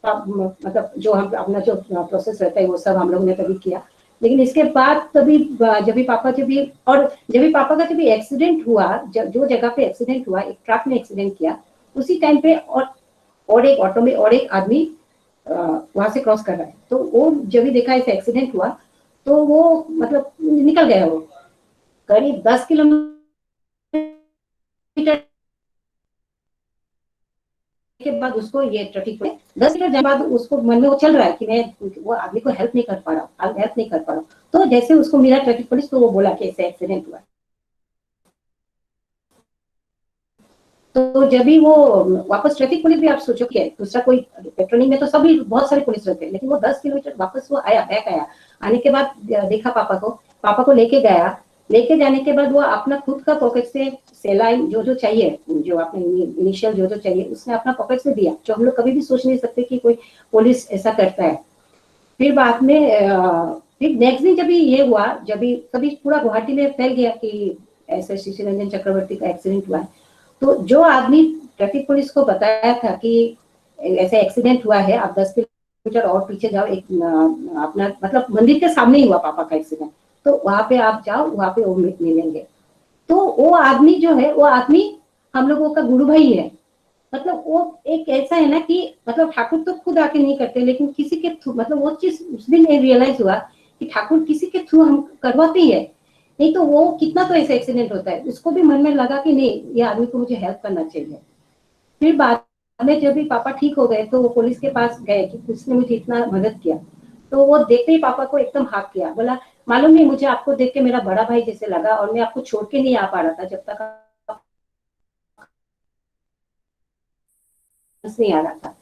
मतलब जो हम अपना जो प्रोसेस रहता है वो सब हम लोगों ने तभी किया। लेकिन इसके बाद तभी जब भी पापा का जब भी एक्सीडेंट हुआ, जो जगह पे एक्सीडेंट हुआ, एक ट्रक ने एक्सीडेंट किया, उसी टाइम पे और एक ऑटो में और एक आदमी वहां से क्रॉस कर रहा है। तो वो जब भी देखा ऐसे एक्सीडेंट हुआ, तो वो मतलब निकल गया। वो करीब 10 किलोमीटर के बाद उसको ये ट्रैफिक में 10 मिनट के बाद उसको मन में वो चल रहा है कि मैं वो आदमी को हेल्प नहीं कर पा रहा हूँ। तो जैसे उसको मिला ट्रैफिक पुलिस, तो वो बोला कि ऐसे एक्सीडेंट हुआ। तो जब भी वो वापस ट्रैफिक पुलिस भी, आप सोचो कि दूसरा कोई पेट्रोलिंग में तो सभी बहुत सारे पुलिस रहते हैं, लेकिन वो 10 किलोमीटर वापस वो बैक आया। आने के बाद देखा पापा को लेके गया। लेके जाने के बाद वो अपना खुद का पॉकेट से सेलाइन जो चाहिए, जो आपने इनिशियल जो चाहिए, उसने अपना पॉकेट से दिया, जो हम लोग कभी भी सोच नहीं सकते कि कोई पुलिस ऐसा करता है। फिर बाद में फिर नेक्स्ट दिन जब ये हुआ, जब कभी पूरा गुवाहाटी में फैल गया कि ऐसे श्री रंजन चक्रवर्ती का एक्सीडेंट हुआ है। तो जो आदमी ट्रैफिक पुलिस को बताया था कि ऐसे एक्सीडेंट हुआ है, आप 10 किलोमीटर और पीछे जाओ, एक अपना मतलब मंदिर के सामने ही हुआ पापा का एक्सीडेंट, तो वहां पे आप जाओ, वहां पे वो मिलेंगे। तो वो आदमी जो है, वो आदमी हम लोगों का गुरु भाई है। मतलब वो एक ऐसा है ना कि मतलब ठाकुर तो खुद आके नहीं करते, लेकिन किसी के थ्रू, मतलब वो चीज उस दिन रियलाइज हुआ कि ठाकुर किसी के थ्रू हम करवाते ही है। नहीं तो वो कितना तो ऐसे एक्सीडेंट होता है, उसको भी मन में लगा कि नहीं, ये आदमी को मुझे हेल्प करना चाहिए। फिर बाद में जब भी पापा ठीक हो गए तो वो पुलिस के पास गए कि उसने मुझे इतना मदद किया, तो वो देखते ही पापा को एकदम हाक किया, बोला मालूम नहीं मुझे आपको देख के मेरा बड़ा भाई जैसे लगा और मैं आपको छोड़ के नहीं आ पा रहा था जब तक आप नहीं आ रहा था।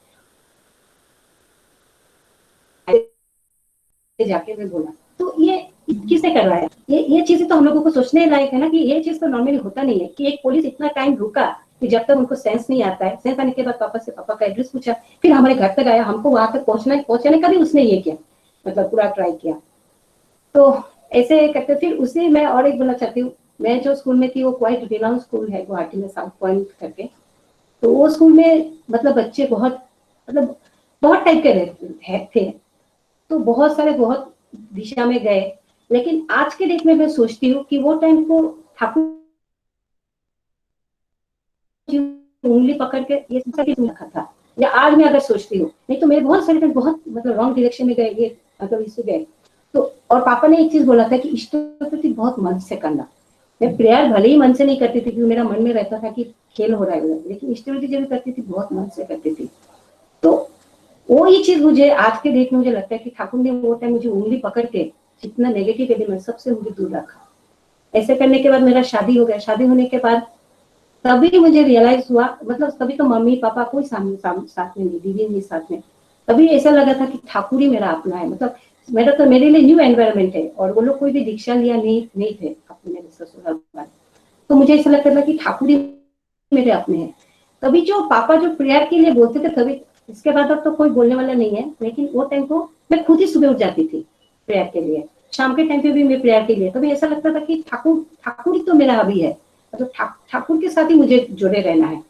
जाके मैं बोला तो ये किसने करवाया, ये चीजें तो हम लोगों को सोचने लायक है ना कि ये चीज तो नॉर्मली होता नहीं है कि एक पुलिस इतना टाइम रुका कि जब तक उनको सेंस नहीं आता है। सेंस आने के बाद पापा से पापा का एड्रेस पूछा, फिर हमारे घर तक आया, हमको वहां तक पहुंचाने का भी उसने ये किया, मतलब पूरा ट्राई किया। तो ऐसे करते फिर उसे मैं और एक बोलना चाहती हूँ, मैं जो स्कूल में थी वो क्वाइट रिनाउंस स्कूल है गुवाहाटी में, साउथ पॉइंट करके। तो वो स्कूल में मतलब बच्चे बहुत मतलब बहुत टाइप के रहते थे, तो बहुत सारे बहुत दिशा में गए। लेकिन आज के डेट में मैं सोचती हूँ कि वो टाइम को ठाकुर जी उंगली पकड़ के ये सब रखा था, या आज मैं अगर सोचती हूँ, नहीं तो मेरे बहुत सारे फ्रेंड बहुत मतलब रॉन्ग डायरेक्शन में गए, ये मतलब इससे गए। तो और पापा ने एक चीज बोला था कि इष्ट प्रति बहुत मन से करना। मैं प्रेयर भले ही मन से नहीं करती थी क्योंकि मेरा मन में रहता था कि खेल हो रहा है, लेकिन इष्ट प्रति जब करती थी बहुत मन से करती थी। तो वो ये चीज मुझे आज के डेट में मुझे लगता है कि ठाकुर ने वो टाइम मुझे उंगली पकड़ के जितना नेगेटिव एलिमेंट सबसे मुझे दूर रखा। ऐसे करने के बाद मेरा शादी हो गया। शादी होने के बाद तभी मुझे रियलाइज हुआ, मतलब तभी तो मम्मी पापा कोई साथ में नहीं, दीदी नहीं साथ में, तभी ऐसा लगा था कि ठाकुर ही मेरा अपना है। मतलब मेरे लिए न्यू एनवायरमेंट है और वो लोग कोई भी दीक्षा लिया नहीं थे अपने मेरे ससुराल में। तो मुझे ऐसा लगता था कि ठाकुर ही मेरे अपने हैं। तभी जो पापा जो प्रेयर के लिए बोलते थे तभी, इसके बाद अब तो कोई बोलने वाला नहीं है, लेकिन वो टाइम को मैं खुद ही सुबह उठ जाती थी प्रेयर के लिए, शाम के टाइम पे भी मैं प्रेयर के लिए। तभी ऐसा लगता था कि ठाकुर ही तो मेरा अभी है, मतलब ठाकुर के साथ ही मुझे जुड़े रहना है।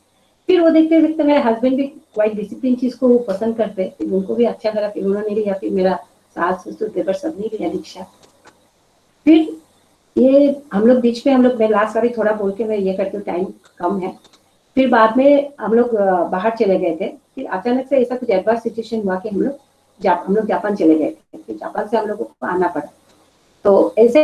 फिर वो देखते देखते मेरे हस्बैंड भी क्वाइट डिसिप्लिन चीज को पसंद करते, फिर उनको भी अच्छा लगा, फिर उन्होंने लिया, फिर मेरा सास ससुर देवर सबने लिया दीक्षा। फिर ये हम लोग बीच में मैं लास्ट वाली थोड़ा बोल के मैं ये करती हूँ, टाइम कम है। फिर बाद में हम लोग बाहर चले गए थे। फिर अचानक से ऐसा कुछ एडवर्स सिचुएशन हुआ कि हम लोग जापान चले गए थे। फिर जापान से हम लोगों को आना पड़ा। तो ऐसे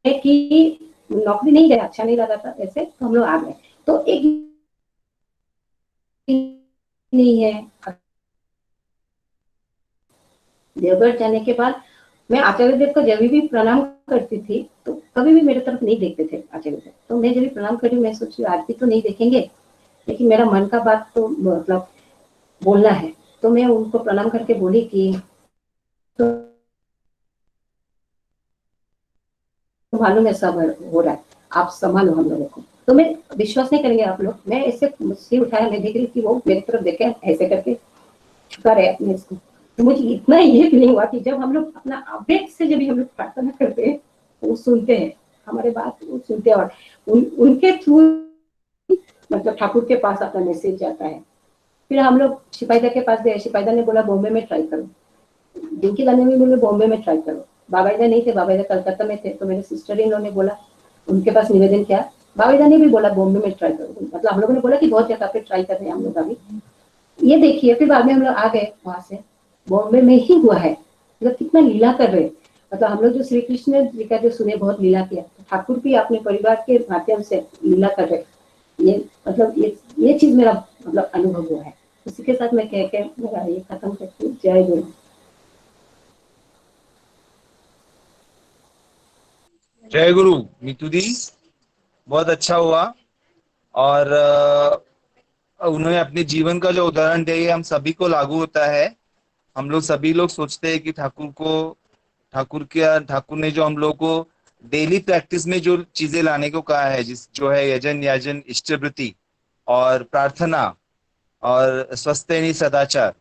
कि नौकरी नहीं गया, अच्छा नहीं लगा था ऐसे, तो हम लोग आ गए। तो एक नहीं है देवगढ़ जाने के बाद मैं आचार्य देव को जब भी प्रणाम करती थी तो कभी भी मेरे तरफ नहीं देखते थे आचार्य देव। तो मैं जब भी प्रणाम करी मैं सोची आज भी तो नहीं देखेंगे, लेकिन मेरा मन का बात तो मतलब बोलना है। तो मैं उनको प्रणाम करके बोली कि तो मालूम है सब हो रहा है, आप संभालो हम लोगों को। तो मैं विश्वास नहीं करेंगे आप लोग, मैं ऐसे सिर उठाया, मैं देख रही कि वो मेरी तरफ देखे ऐसे करके छुपा रहे अपने इसको। तो मुझे इतना ये फीलिंग हुआ कि जब हम लोग अपना अपडेट से जब हम लोग प्रार्थना करते हैं वो सुनते हैं, हमारे बात वो सुनते हैं और उनके थ्रू मतलब ठाकुर के पास अपना मैसेज जाता है। फिर हम लोग सिपाहीदा के पास गए, सिपाहीदा ने बोला बॉम्बे में ट्राई करो, डिंकी लाने में बोले बॉम्बे में ट्राई करो। बाबाईदा नहीं थे, बाबाईदा कलकत्ता में थे। तो मेरे सिस्टर इन लोगों ने बोला, उनके पास निवेदन किया, बाबाईदा ने भी बोला बॉम्बे में ट्राई करो। मतलब हम लोगों ने बोला कि बहुत जगह पे ट्राई कर रहे हैं हम लोग अभी, ये देखिए। फिर बाद में हम लोग आ गए वहां से, बॉम्बे में ही हुआ है। मतलब कितना लीला कर रहे, मतलब हम लोग जो श्री कृष्ण जी का जो सुने बहुत लीला किया, तो ठाकुर भी अपने परिवार के माध्यम से लीला कर रहे। ये मतलब ये चीज मेरा मतलब अनुभव हुआ है। उसी के साथ मैं कह के मेरा ये खत्म करती हूँ। जय गुरु। जय गुरु मीतू दी, बहुत अच्छा हुआ। और उन्होंने अपने जीवन का जो उदाहरण दिया ये हम सभी को लागू होता है। हम लोग सभी लोग सोचते हैं कि ठाकुर ने जो हम लोग को डेली प्रैक्टिस में जो चीजें लाने को कहा है, जो है यजन याजन इष्टवृत्ति और प्रार्थना और स्वस्थ सदाचार,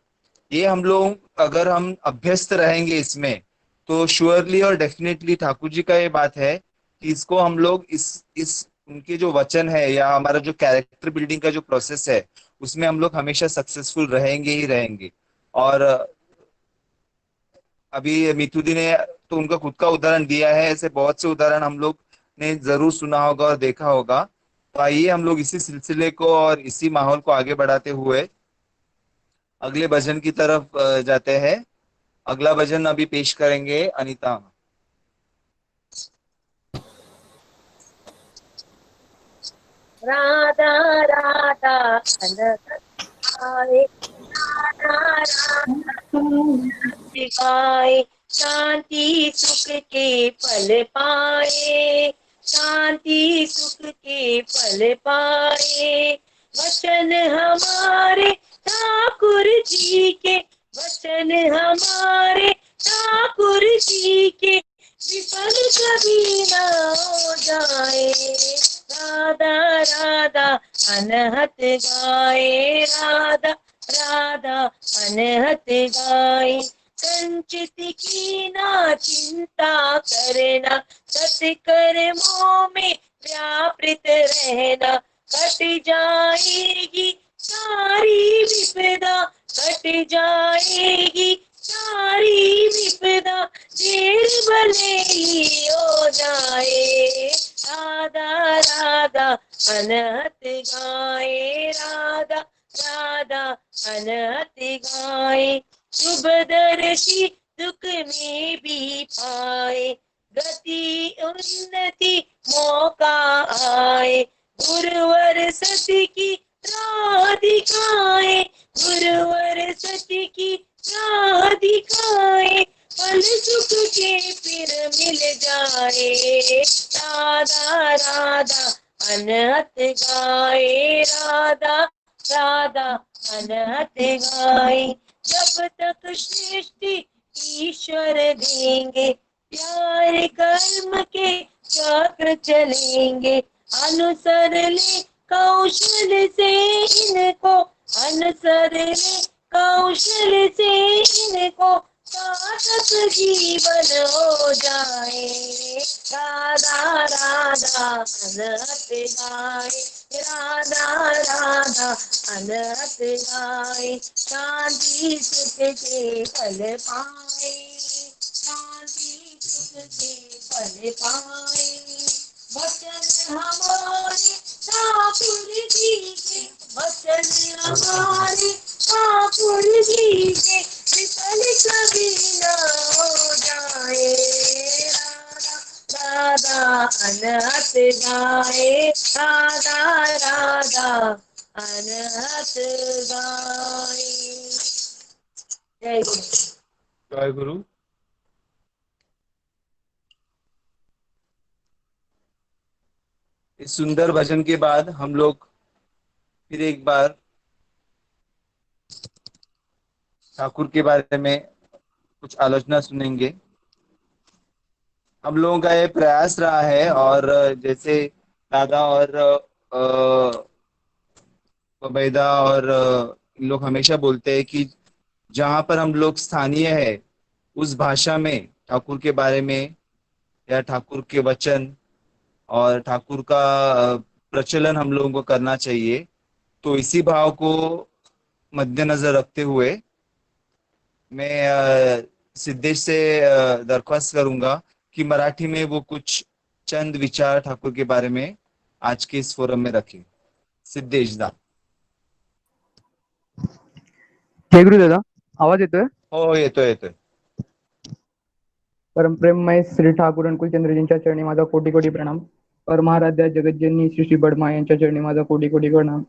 ये हम लोग अगर हम अभ्यस्त रहेंगे इसमें तो श्योरली और डेफिनेटली ठाकुर जी का ये बात है कि इसको हम लोग इस उनके जो वचन है या हमारा जो कैरेक्टर बिल्डिंग का जो प्रोसेस है उसमें हम लोग हमेशा सक्सेसफुल रहेंगे ही रहेंगे। और अभी मिथुदी ने तो उनका खुद का उदाहरण दिया है, ऐसे बहुत से उदाहरण हम लोग ने जरूर सुना होगा और देखा होगा। तो आइए हम लोग इसी सिलसिले को और इसी माहौल को आगे बढ़ाते हुए अगले भजन की तरफ जाते हैं। अगला भजन अभी पेश करेंगे अनीता। राधा राधा अनहत गाए, राधा राधा गाए, शांति सुख के फल पाए, शांति सुख के फल पाए। वचन हमारे ठाकुर जी के, वचन हमारे ठाकुर जी के, विफल कभी न हो जाए। राधा राधा अनहत गाए, राधा राधा अनहत गाए। संचित की ना चिंता करना, सत्कर्मों में व्यापृत रहना, कट जाएगी सारी विपदा, कट जाएगी सारी विपदा, देर भले ही हो जाए। राधा राधा अनहत गाए, राधा राधा अनहत गाए। शुभदर्शी दुख में भी पाए, गति उन्नति मौका आए। गुरुवर सत्य की राह दिखाए, गुरुवर सत्य की राह दिखाए, फल सुख के फिर मिल जाए। राधा राधा अनहत गाए, राधा राधा अनहत गाए। जब तक सृष्टि ईश्वर देंगे, प्यार कर्म के चक्र चलेंगे। अनुसर ले कौशल से इनको, अनुसर ले कौशल से इनको, सार्थक जीवन हो जाए। राधा राधा अनहत गाए, राधा राधा अनहत गाए। शांति सुख के फल पाए, शांति सुख के फल पाए। वचन हमारे ठाकुर जी के, वचन हमारे ठाकुर जी के, विफल कभी न हो जाए। राधा राधा अनहत गाए, राधा राधा अनहत गाए। जय गुरु। जय गुरु। इस सुंदर भजन के बाद हम लोग फिर एक बार ठाकुर के बारे में कुछ आलोचना सुनेंगे। हम लोगों का ये प्रयास रहा है, और जैसे दादा और उबैदा और इन लोग हमेशा बोलते हैं कि जहाँ पर हम लोग स्थानीय है उस भाषा में ठाकुर के बारे में या ठाकुर के वचन और ठाकुर का प्रचलन हम लोगों को करना चाहिए। तो इसी भाव को मद्देनजर रखते हुए मैं सिद्धेश से दरख्वास्त करूंगा कि मराठी में वो कुछ चंद विचार ठाकुर के बारे में आज के इस फोरम में रखें। सिद्धेश दा। जय गुरुदादा, आवाज येतोय? हो, येतोय येतोय। परमप्रेममय श्री ठाकूर अनुकूलचंद्रजींच्या चरणी माझा कोटी कोटी प्रणाम। परमाराध्या जगज्जननी श्री श्री बडमा यांच्या चरणी माझा कोटी कोटी प्रणाम।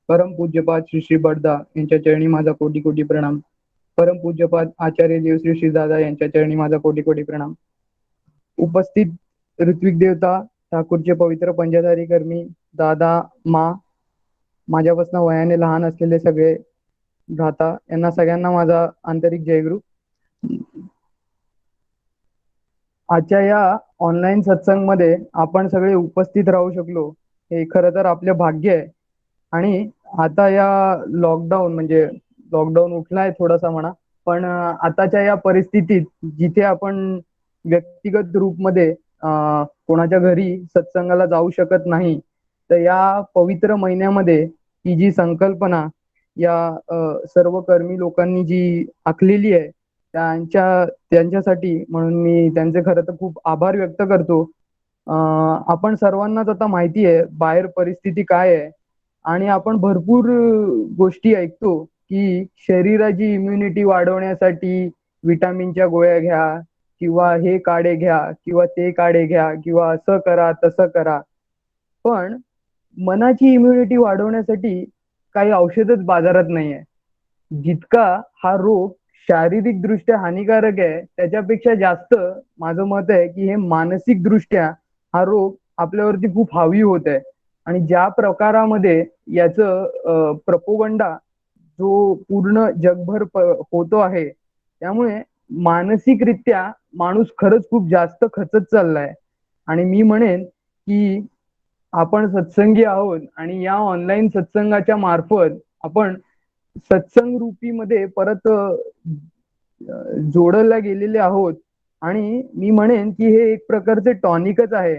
परम पूज्यपाद श्री श्री बडदा यांच्या चरणी माझा कोटी कोटी प्रणाम। परम पूज्यपाद आचार्य देव श्री श्री दादा यांच्या चरणी माझा कोटी कोटी प्रणाम। उपस्थित ऋत्विक देवता, ठाकूरचे पवित्र पंजाधारी कर्मी, दादा, मा, माझ्यापासून वयाने लहान असलेले सगळे भ्राता, यांना सगळ्यांना माझा आंतरिक जयगुरु। आजच्या या ऑनलाईन सत्संगमध्ये आपण सगळे उपस्थित राहू शकलो हे खरं तर आपले भाग्य आहे। आणि आता या लॉकडाऊन म्हणजे लॉकडाऊन उठलाय थोडासा म्हणा, पण आताच्या या परिस्थितीत जिथे आपण व्यक्तिगत रूपमध्ये कोणाच्या घरी सत्संगाला जाऊ शकत नाही, तर या पवित्र महिन्यामध्ये ही जी संकल्पना या सर्व कर्मी लोकांनी जी आखलेली आहे त्यांच्यासाठी म्हणून मी त्यांचे खरं तर खूप आभार व्यक्त करतो। आपण सर्वांनाच आता माहिती आहे बाहेर परिस्थिती काय आहे, आणि आपण भरपूर गोष्टी ऐकतो की शरीराची इम्युनिटी वाढवण्यासाठी विटामिनच्या गोळ्या घ्या किंवा हे काढे घ्या किंवा ते काढे घ्या किंवा असं करा तसं करा। पण मनाची इम्युनिटी वाढवण्यासाठी काही औषधच बाजारात नाहीये. जितका हा रोग शारीरिक दृष्ट्या हानिकारक आहे त्याच्यापेक्षा जास्त माझं मत आहे की हे मानसिक दृष्ट्या हा रोग आपल्यावरती खूप हावी होत आहे. आणि ज्या प्रकारामध्ये याचं प्रपोगंडा जो पूर्ण जगभर होतो आहे त्यामुळे मानसिकरित्या माणूस खरंच खूप जास्त खचत चाललाय. आणि मी म्हणेन की आपण सत्संगी आहोत आणि या ऑनलाईन सत्संगाच्या मार्फत आपण सत्संग रूपीमध्ये परत जोडल्या गेलेले आहोत. आणि मी म्हणेन की हे एक प्रकारचे टॉनिकच आहे,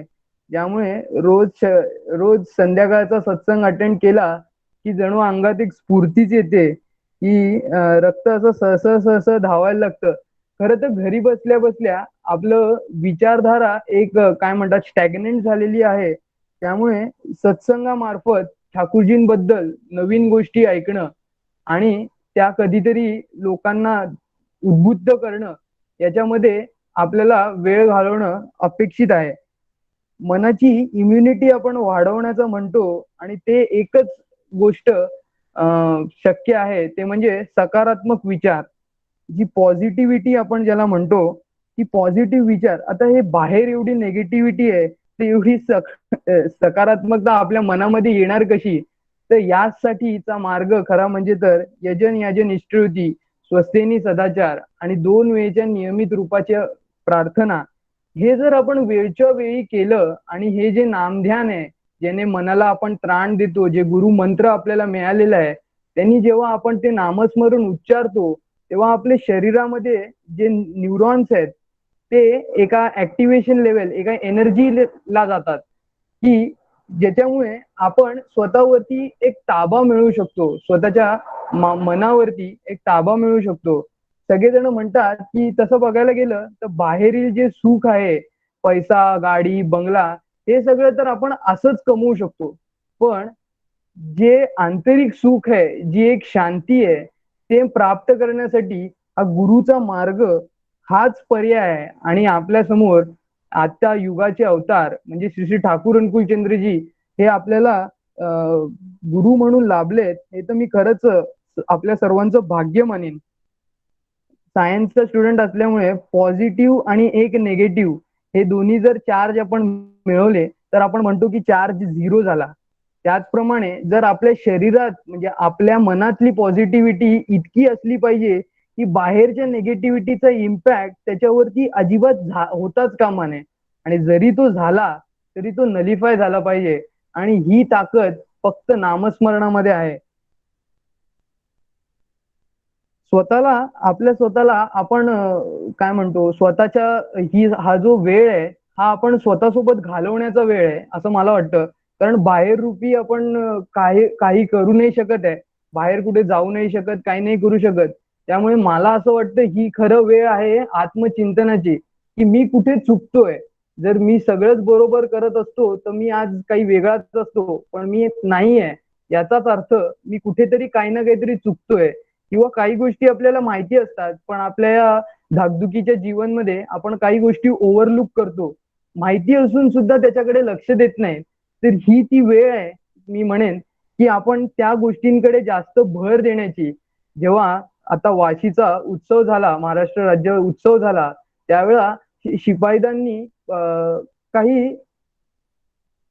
ज्यामुळे रोज संध्याकाळचा सत्संग अटेंड केला की जणू अंगात एक स्फूर्तीच येते की रक्त असं सहसह सहसह धावायला लागतं. खरं तर घरी बसल्या बसल्या आपलं विचारधारा एक काय म्हणतात स्टॅग्नेंट झालेली आहे. त्यामुळे सत्संगामार्फत ठाकूरजींबद्दल नवीन गोष्टी ऐकणं आणि त्या कधीतरी लोकांना उद्बुद्ध करणं याच्यामध्ये आपल्याला वेळ घालवणं अपेक्षित आहे. मनाची इम्युनिटी आपण वाढवण्याचं म्हणतो आणि ते एकच गोष्ट शक्य आहे ते म्हणजे सकारात्मक विचार, जी पॉझिटिव्हिटी आपण ज्याला म्हणतो ती पॉझिटिव्ह विचार. आता हे बाहेर एवढी नेगेटिव्हिटी आहे तर एवढी सकारात्मकता आपल्या मनामध्ये येणार कशी? तर यासाठीचा मार्ग खरा म्हणजे तर यजन याजन इष्टवृत्ती स्वस्तेनी सदाचार आणि 2 वेळच्या नियमित रूपाच्या प्रार्थना हे जर आपण वेळच्या वेळी केलं आणि हे जे नामध्यान आहे ज्याने मनाला आपण त्राण देतो, जे गुरु मंत्र आपल्याला मिळालेला आहे त्यांनी जेव्हा आपण ते नामस्मरण उच्चारतो तेव्हा आपल्या शरीरामध्ये जे न्यूरॉन्स आहेत ते एका ऍक्टिव्हेशन लेवल एका एनर्जीला जातात की ज्याच्यामुळे आपण स्वतःवरती एक ताबा मिळवू शकतो, स्वतःच्या मनावरती एक ताबा मिळवू शकतो. सगळेजण म्हणतात की तसं बघायला गेलं तर बाहेरील जे सुख आहे पैसा गाडी बंगला हे सगळं तर आपण असंच कमवू शकतो, पण जे आंतरिक सुख आहे जी एक शांती आहे ते प्राप्त करण्यासाठी हा गुरुचा मार्ग हाच पर्याय आहे. आणि आपल्या समोर आजच्या युगाचे अवतार म्हणजे श्री श्री ठाकूर अनुकूलचंद्रजी हे आपल्याला गुरु म्हणून लाभलेत हे तर मी खरंच आपल्या सर्वांचं भाग्य मानेन. सायन्सचा स्टुडंट असल्यामुळे पॉझिटिव्ह आणि एक नेगेटिव्ह हे दोन्ही जर चार्ज आपण मिळवले तर आपण म्हणतो की चार्ज 0 झाला. त्याचप्रमाणे जर आपल्या शरीरात म्हणजे आपल्या मनातली पॉझिटिव्हिटी इतकी असली पाहिजे की बाहेरच्या निगेटिव्हिटीचा इम्पॅक्ट त्याच्यावरती अजिबात होताच कामा नये. आणि जरी तो झाला तरी तो नलिफाय झाला पाहिजे. आणि ही ताकद फक्त नामस्मरणामध्ये आहे. आपल्या स्वतःला आपण काय म्हणतो स्वतःच्या हा जो वेळ आहे हा आपण स्वतःसोबत घालवण्याचा वेळ आहे असं मला वाटतं. कारण बाहेर रूपी आपण काही करू नाही शकत आहे, बाहेर कुठे जाऊ नाही शकत, काही नाही करू शकत. त्यामुळे मला असं वाटतं ही खरं वेळ आहे आत्मचिंतनाची की मी कुठे चुकतोय. जर मी सगळंच बरोबर करत असतो तर मी आज काही वेगळाच असतो, पण मी नाहीये याचाच अर्थ मी कुठेतरी काही ना काहीतरी चुकतोय. किंवा काही गोष्टी आपल्याला माहिती असतात पण आपल्या या धाकधुकीच्या जीवनमध्ये आपण काही गोष्टी ओव्हरलुक करतो, माहिती असून सुद्धा त्याच्याकडे लक्ष देत नाही. तर ही ती वेळ आहे मी म्हणेन की आपण त्या गोष्टींकडे जास्त भर देण्याची. जेव्हा आता वाशीचा उत्सव झाला, महाराष्ट्र राज्य उत्सव झाला, त्यावेळा शिपाईदांनी काही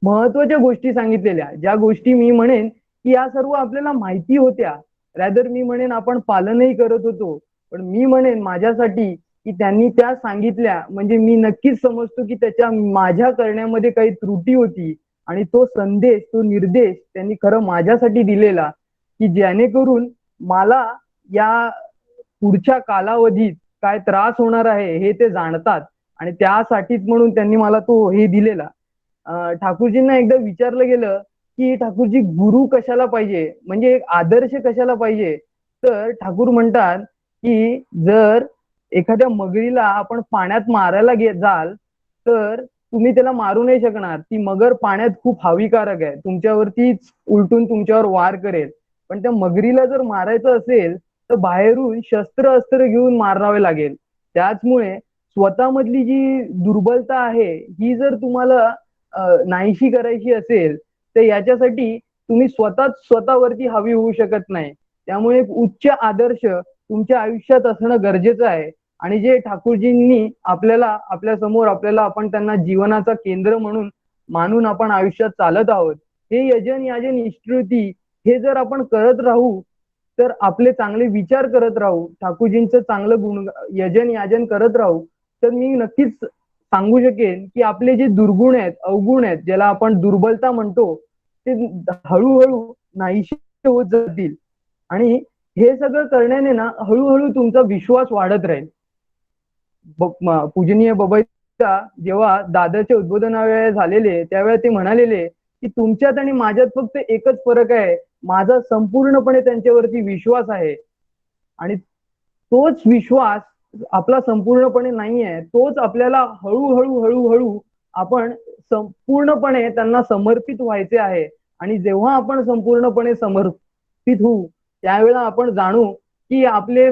महत्वाच्या गोष्टी सांगितलेल्या, ज्या गोष्टी मी म्हणेन की या सर्व आपल्याला माहिती होत्या, रॅदर मी म्हणेन आपण पालनही करत होतो. पण मी म्हणेन माझ्यासाठी की त्यांनी त्या सांगितल्या म्हणजे मी नक्कीच समजतो की त्याच्या माझ्या करण्यामध्ये काही त्रुटी होती. आणि तो संदेश तो निर्देश त्यांनी खरं माझ्यासाठी दिलेला की जेणेकरून मला या पुढच्या कालावधीत काय त्रास होणार आहे हे ते जाणतात. आणि त्यासाठीच म्हणून त्यांनी मला तो हे दिलेला. ठाकूरजींना एकदा विचारलं गेलं की ठाकूरजी गुरु कशाला पाहिजे, म्हणजे एक आदर्श कशाला पाहिजे. तर ठाकूर म्हणतात की जर एखाद्या मगरीला आपण पाण्यात मारायला जाल तर तुम्ही त्याला मारू नाही शकणार, ती मगर पाण्यात खूप हाविकारक आहे, तुमच्यावरतीच उलटून तुमच्यावर वार करेल. पण त्या मगरीला जर मारायचं असेल तर बाहेरून शस्त्र अस्त्र घेऊन मारावे लागेल. त्याचमुळे स्वतःमधली जी दुर्बलता आहे ही जर तुम्हाला नाहीशी करायची असेल तर याच्यासाठी तुम्ही स्वतःवरती हावी होऊ शकत नाही. त्यामुळे एक उच्च आदर्श तुमच्या आयुष्यात असणं गरजेचं आहे. आणि जे ठाकूरजींनी आपल्या समोर आपण त्यांना जीवनाचा केंद्र म्हणून मानून आपण आयुष्यात चालत आहोत, हे यजन याजन इष्टवृत्ती हे जर आपण करत राहू, तर आपले चांगले विचार करत राहू, ठाकूरजींचं चांगलं यजन याजन करत राहू, तर मी नक्कीच सांगू शकेन की आपले जे दुर्गुण आहेत, अवगुण आहेत, ज्याला आपण दुर्बलता म्हणतो, ते हळूहळू नाहीसे होत जातील. आणि हे सगळं करण्याने ना हळूहळू तुमचा विश्वास वाढत राहील. पूजनीय बबैता जेव्हा दादाचे उद्बोधनावेळे झालेले त्यावेळेला ते म्हणालेले की तुमच्यात आणि माझ्यात फक्त एकच फरक आहे, माझा संपूर्णपणे त्यांच्यावरती विश्वास आहे. आणि तोच विश्वास आपला संपूर्णपणे नाही आहे, तोच आपल्याला हळूहळू हळूहळू आपण संपूर्णपणे त्यांना समर्पित व्हायचे आहे. आणि जेव्हा आपण संपूर्णपणे समर्पित होऊ त्यावेळेला आपण जाणू की आपले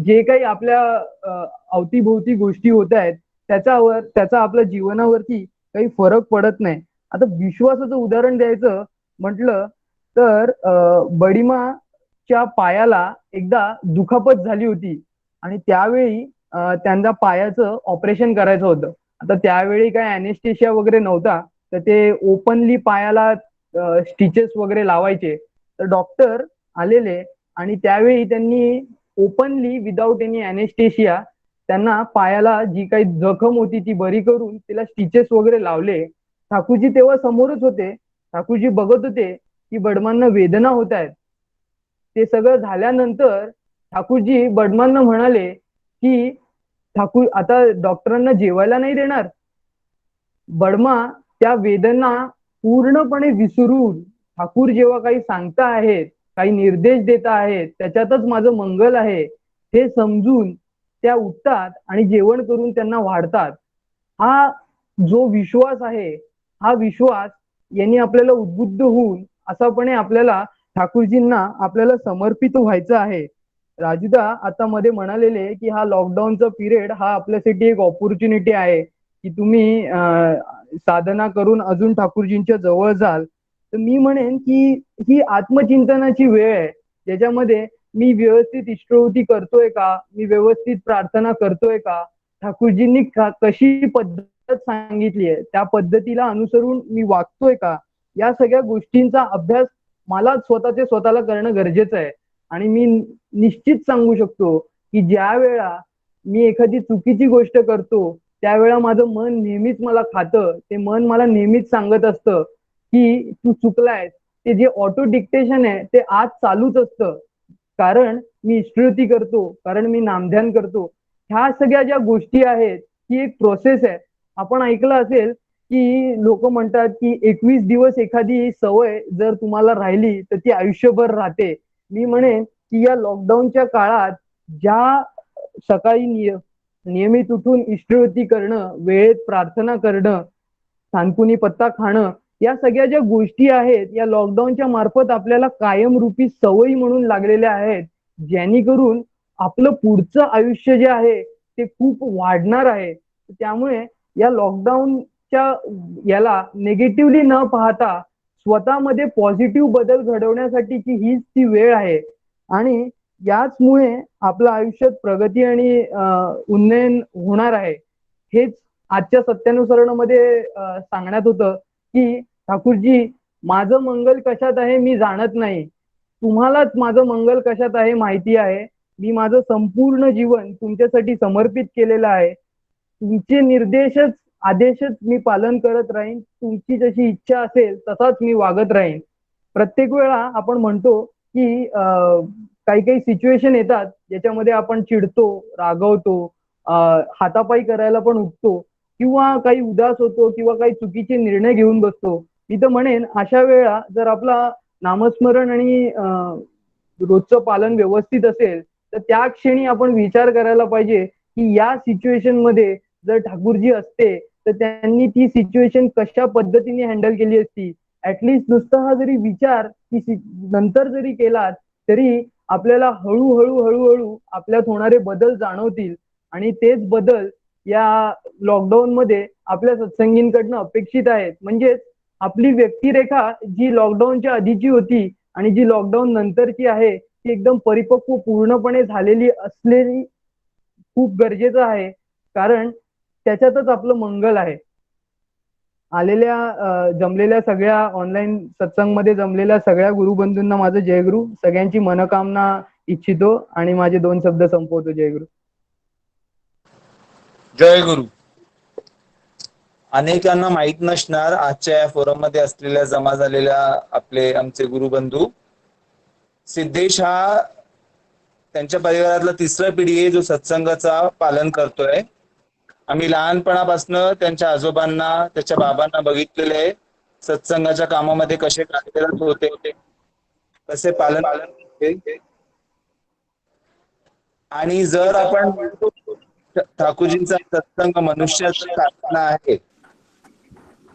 जे काही आपल्या अवतीभोवती गोष्टी होत आहेत त्याचा आपल्या जीवनावरती काही फरक पडत नाही. आता विश्वासाचं उदाहरण द्यायचं म्हटलं तर बडीमाच्या पायाला एकदा दुखापत झाली होती आणि त्यावेळी त्यांच्या पायाचं ऑपरेशन करायचं होतं. आता त्यावेळी काय अॅनेस्थेशिया वगैरे नव्हता, तर ते ओपनली पायाला स्टिचेस वगैरे लावायचे. तर डॉक्टर आलेले आणि त्यावेळी त्यांनी ओपनली विदाऊट एनी अॅनेस्थेशिया त्यांना पायाला जी काही जखम होती ती बरी करून तिला स्टिचेस वगैरे लावले. ठाकूरजी तेव्हा समोरच होते. ठाकूरजी बघत होते की बडमांना वेदना होत आहेत. ते सगळं झाल्यानंतर ठाकूरजी बडमांना म्हणाले की ठाकूर आता डॉक्टरांना जेवायला नाही देणार. बडमा त्या वेदना पूर्णपणे विसरून ठाकूर जेव्हा काही सांगता आहेत, काही निर्देश देत आहेत, त्याच्यातच माझं मंगल आहे हे समजून त्या उठतात आणि जेवण करून त्यांना वाढतात. हा जो विश्वास आहे, हा विश्वास यांनी आपल्याला उद्बुद्ध होऊन असापणे आपल्याला ठाकूरजींना आपल्याला समर्पित व्हायचं आहे. राजूदा आता मध्ये म्हणालेले की हा लॉकडाऊनचा पिरियड हा आपल्यासाठी एक ऑपॉर्च्युनिटी आहे की तुम्ही साधना करून अजून ठाकूरजींच्या जवळ जाल. तर मी म्हणेन की ही आत्मचिंतनाची वेळ आहे, ज्याच्यामध्ये मी व्यवस्थित इष्टवृत्ती करतोय का, मी व्यवस्थित प्रार्थना करतोय का, ठाकूरजींनी कशी पद्धत सांगितली आहे त्या पद्धतीला अनुसरून मी वागतोय का, या सगळ्या गोष्टींचा अभ्यास मला स्वतःला करणं गरजेचं आहे. आणि मी निश्चित सांगू शकतो की ज्या वेळा मी एखादी चुकीची गोष्ट करतो त्यावेळा माझं मन नेहमीच मला खातं. ते मन मला नेहमीच सांगत असतं की तू चुकलायस. ते जे ऑटो डिक्टेशन आहे ते आज चालूच असतं, कारण मी इष्टवृत्ती करतो, कारण मी नामध्यान करतो. ह्या सगळ्या ज्या गोष्टी आहेत ही एक प्रोसेस आहे. आपण ऐकलं असेल की लोक म्हणतात की 21 दिवस एखादी सवय जर तुम्हाला राहिली तर ती आयुष्यभर राहते. मी म्हणेन की या लॉकडाऊनच्या काळात ज्या सकाळी नियमित उठून इष्टवृत्ती करणं, वेळेत प्रार्थना करणं, सांकुनी पत्ता खाणं, या सगळ्या ज्या गोष्टी आहेत या लॉकडाऊनच्या मार्फत आपल्याला कायमरूपी सवयी म्हणून लागलेल्या आहेत, जेणेकरून आपलं पुढचं आयुष्य जे आहे ते खूप वाढणार आहे. त्यामुळे या लॉकडाऊनच्या याला निगेटिव्हली न पाहता स्वतःमध्ये पॉझिटिव्ह बदल घडवण्यासाठीची हीच ती वेळ आहे. आणि याचमुळे आपल्या आयुष्यात प्रगती आणि उन्नयन होणार आहे. हेच आजच्या सत्यानुसरणामध्ये सांगण्यात होतं की ठाकूरजी, माझं मंगल कशात आहे मी जाणत नाही, तुम्हालाच माझं मंगल कशात आहे माहिती आहे. मी माझं संपूर्ण जीवन तुमच्यासाठी समर्पित केलेलं आहे. तुमचे निर्देशच आदेशच मी पालन करत राहीन. तुमची जशी इच्छा असेल तसाच मी वागत राहीन. प्रत्येक वेळा आपण म्हणतो की काही काही सिच्युएशन येतात ज्याच्यामध्ये आपण चिडतो, रागवतो, हातापाई करायला पण उठतो किंवा काही उदास होतो किंवा काही चुकीचे निर्णय घेऊन बसतो. मी तर म्हणेन अशा वेळा जर आपला नामस्मरण आणि रोजचं पालन व्यवस्थित असेल तर त्या क्षणी आपण विचार करायला पाहिजे की या सिच्युएशन मध्ये जर ठाकूरजी असते तर त्यांनी ती सिच्युएशन कशा पद्धतीने हँडल केली असती. ऍटलिस्ट नुसता हा जरी विचार नंतर जरी केला तरी आपल्याला हळूहळू हळूहळू आपल्यात होणारे बदल जाणवतील. आणि तेच बदल या लॉकडाऊन मध्ये आपल्या सत्संगींकडनं अपेक्षित आहेत. म्हणजेच आपली व्यक्तिरेखा जी लॉकडाऊनच्या आधीची होती आणि जी लॉकडाऊन नंतरची आहे ती एकदम परिपक्व पूर्णपणे झालेली असलेली खूप गरजेचं आहे, कारण त्याच्यातच आपलं मंगल आहे. जमलेल्या सगळ्या ऑनलाईन सत्संगमध्ये जमलेल्या सगळ्या गुरुबंधूंना माझं जयगुरु. सगळ्यांची मनोकामना इच्छितो आणि माझे 2 शब्द संपवतो. जयगुरु. जय गुरु. अनेकांना माहित नसणार आजच्या या फोरम मध्ये असलेल्या जमा झालेल्या आमचे गुरुबंधू. सिद्धेश हा त्यांच्या परिवारातला 3रा पिढी आहे जो सत्संगाचा पालन करतोय. आम्ही लहानपणापासून त्यांच्या आजोबांना त्याच्या बाबांना बघितलेले आहे सत्संगाच्या कामामध्ये कसे कार्यरत होते, कसे पालन होते. आणि जर आपण ठाकूरजींचा सत्संग मनुष्याचा कारखाना आहे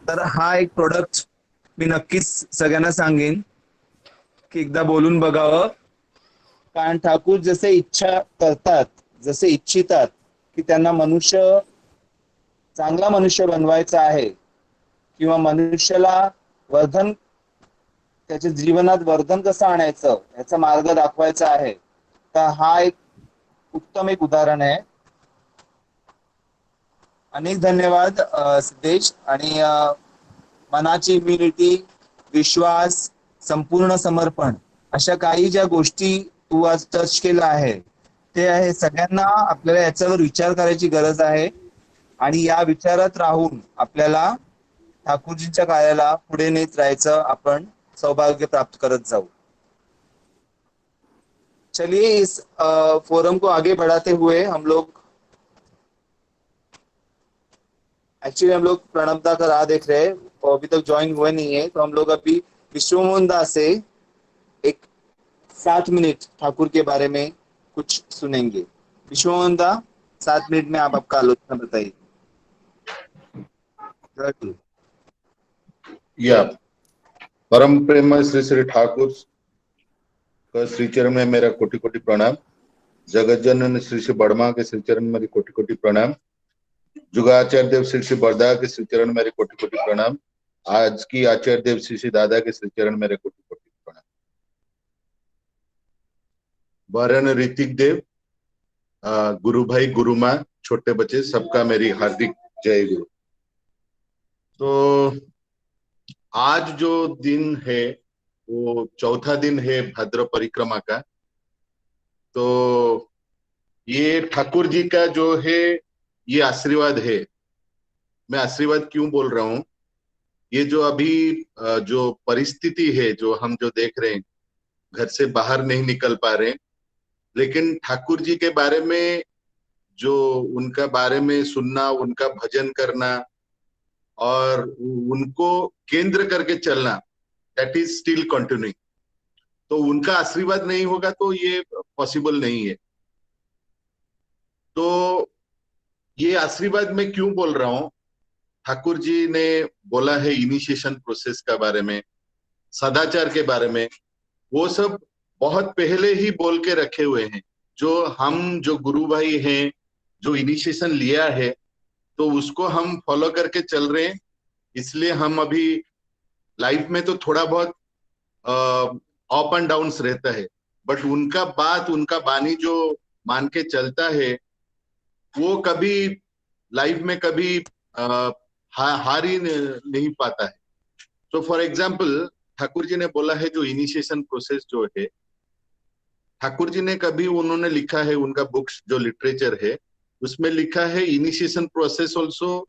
तर हा एक प्रोडक्ट मी नक्कीच सगळ्यांना सांगेन की एकदा बोलून बघावं. कारण ठाकूर जसे इच्छा करतात, जसे इच्छितात की त्यांना चांगला मनुष्य बनवायचा आहे किंवा मनुष्याला त्याच्या जीवनात वर्धन कसं आणायचं याचा मार्ग दाखवायचा आहे, तर हा एक उत्तम उदाहरण आहे. अनेक धन्यवाद सिद्धेश. आणि मनाची इम्युनिटी, विश्वास, संपूर्ण समर्पण अशा काही ज्या गोष्टी तू आज टच केला आहे ते आहे सगळ्यांना आपल्याला याच्यावर विचार करायची गरज आहे. आणि या विचारात राहून आपल्याला ठाकूरजींच्या कार्याला पुढे नेत राहायचं आपण सौभाग्य प्राप्त करत जाऊ. चलिए इस फोरम को आगे बढ़ाते हुए हम लोग प्रणब दा का राह देख रहे हैं और अभी तक ज्वाइन हुए नहीं है, तो हम लोग अभी विश्वमोहन दा से एक 7 मिनट ठाकुर के बारे में कुछ सुनेंगे. विश्वमोहन दा 7 मिनट में आप आपका आलोचना बताइए. या परम प्रेम श्री श्री ठाकुर का श्री चरण में मेरा कोटि कोटि प्रणाम. जगत जनन श्री श्री बड़मा के श्री चरण में कोटि कोटि प्रणाम. जुगाचार्य देव श्री श्री बरदा के श्री चरण मेरे कोटि कोटि प्रणाम. आज की आचार्य देव श्री श्री दादा के श्री चरण मेरे कोटि कोटि प्रणाम. वरन ऋतिक देव, गुरु भाई, गुरु माँ, छोटे बच्चे, सबका मेरी हार्दिक जय गुरु. तो आज जो दिन है वो 4था दिन है भद्र परिक्रमा का. तो ये ठाकुर जी का जो है ये आशीर्वाद है. मैं आशीर्वाद क्यों बोल रहा हूँ, ये जो अभी जो परिस्थिति है जो हम जो देख रहे हैं, घर से बाहर नहीं निकल पा रहे, लेकिन ठाकुर जी के बारे में जो उनका बारे में सुनना, उनका भजन करना और उनको केंद्र करके चलना, दैट इज स्टिल कंटिन्यूइंग. तो उनका आशीर्वाद नहीं होगा तो ये पॉसिबल नहीं है. तो ये आशीर्वाद मैं क्यों बोल रहा हूँ, ठाकुर जी ने बोला है इनिशिएशन प्रोसेस का बारे में, सदाचार के बारे में, वो सब बहुत पहले ही बोल के रखे हुए हैं. जो गुरु भाई हैं, जो इनिशिएशन लिया है, तो उसको हम फॉलो करके चल रहे हैं. इसलिए हम अभी लाइफ में तो थोड़ा बहुत अप एंड डाउन्स रहता है, बट उनका बात, उनका बानी जो मान के चलता है वो कभी लाइफ में कभी हार ही नहीं पाता है. तो फॉर एग्जाम्पल ठाकुर जी ने बोला है जो इनिशिएशन प्रोसेस जो है, ठाकुर जी ने कभी उन्होंने लिखा है, उनका बुक्स जो लिटरेचर है उसमें लिखा है इनिशिएशन प्रोसेस ऑल्सो,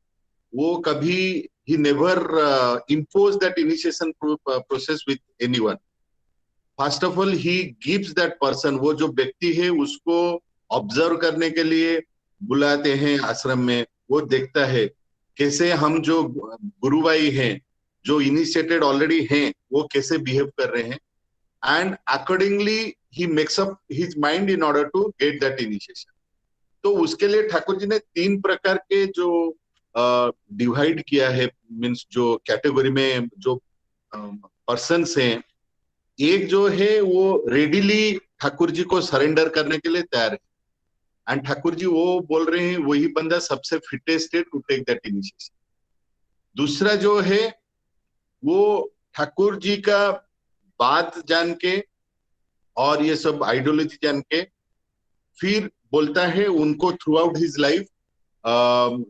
वो कभी he never impose that initiation process with anyone. First of all he gives that person, वो जो व्यक्ति है उसको ऑब्जर्व करने के लिए बुलाते हैं आश्रम में. वो देखता है कैसे हम जो गुरु भाई हैं, जो इनिशिएटेड ऑलरेडी हैं, वो कैसे बिहेव कर रहे हैं, and accordingly he makes up his mind in order to get that initiation. तो उसके लिए ठाकुर जी ने 3 प्रकार के जो डिवाइड किया है, मीन्स जो कैटेगरी में जो पर्सन्स हैं. एक जो है वो रेडिली ठाकुर जी को सरेंडर करने के लिए तैयार है, एंड ठाकुर जी वो बोल रहे हैं वही बंदा सबसे फिटेस्ट है टू टेक दैट इनिशिएशन. दूसरा जो है वो ठाकुर जी का बात जान के और ये सब आइडियोलॉजी जान के फिर बोलता है उनको through out his life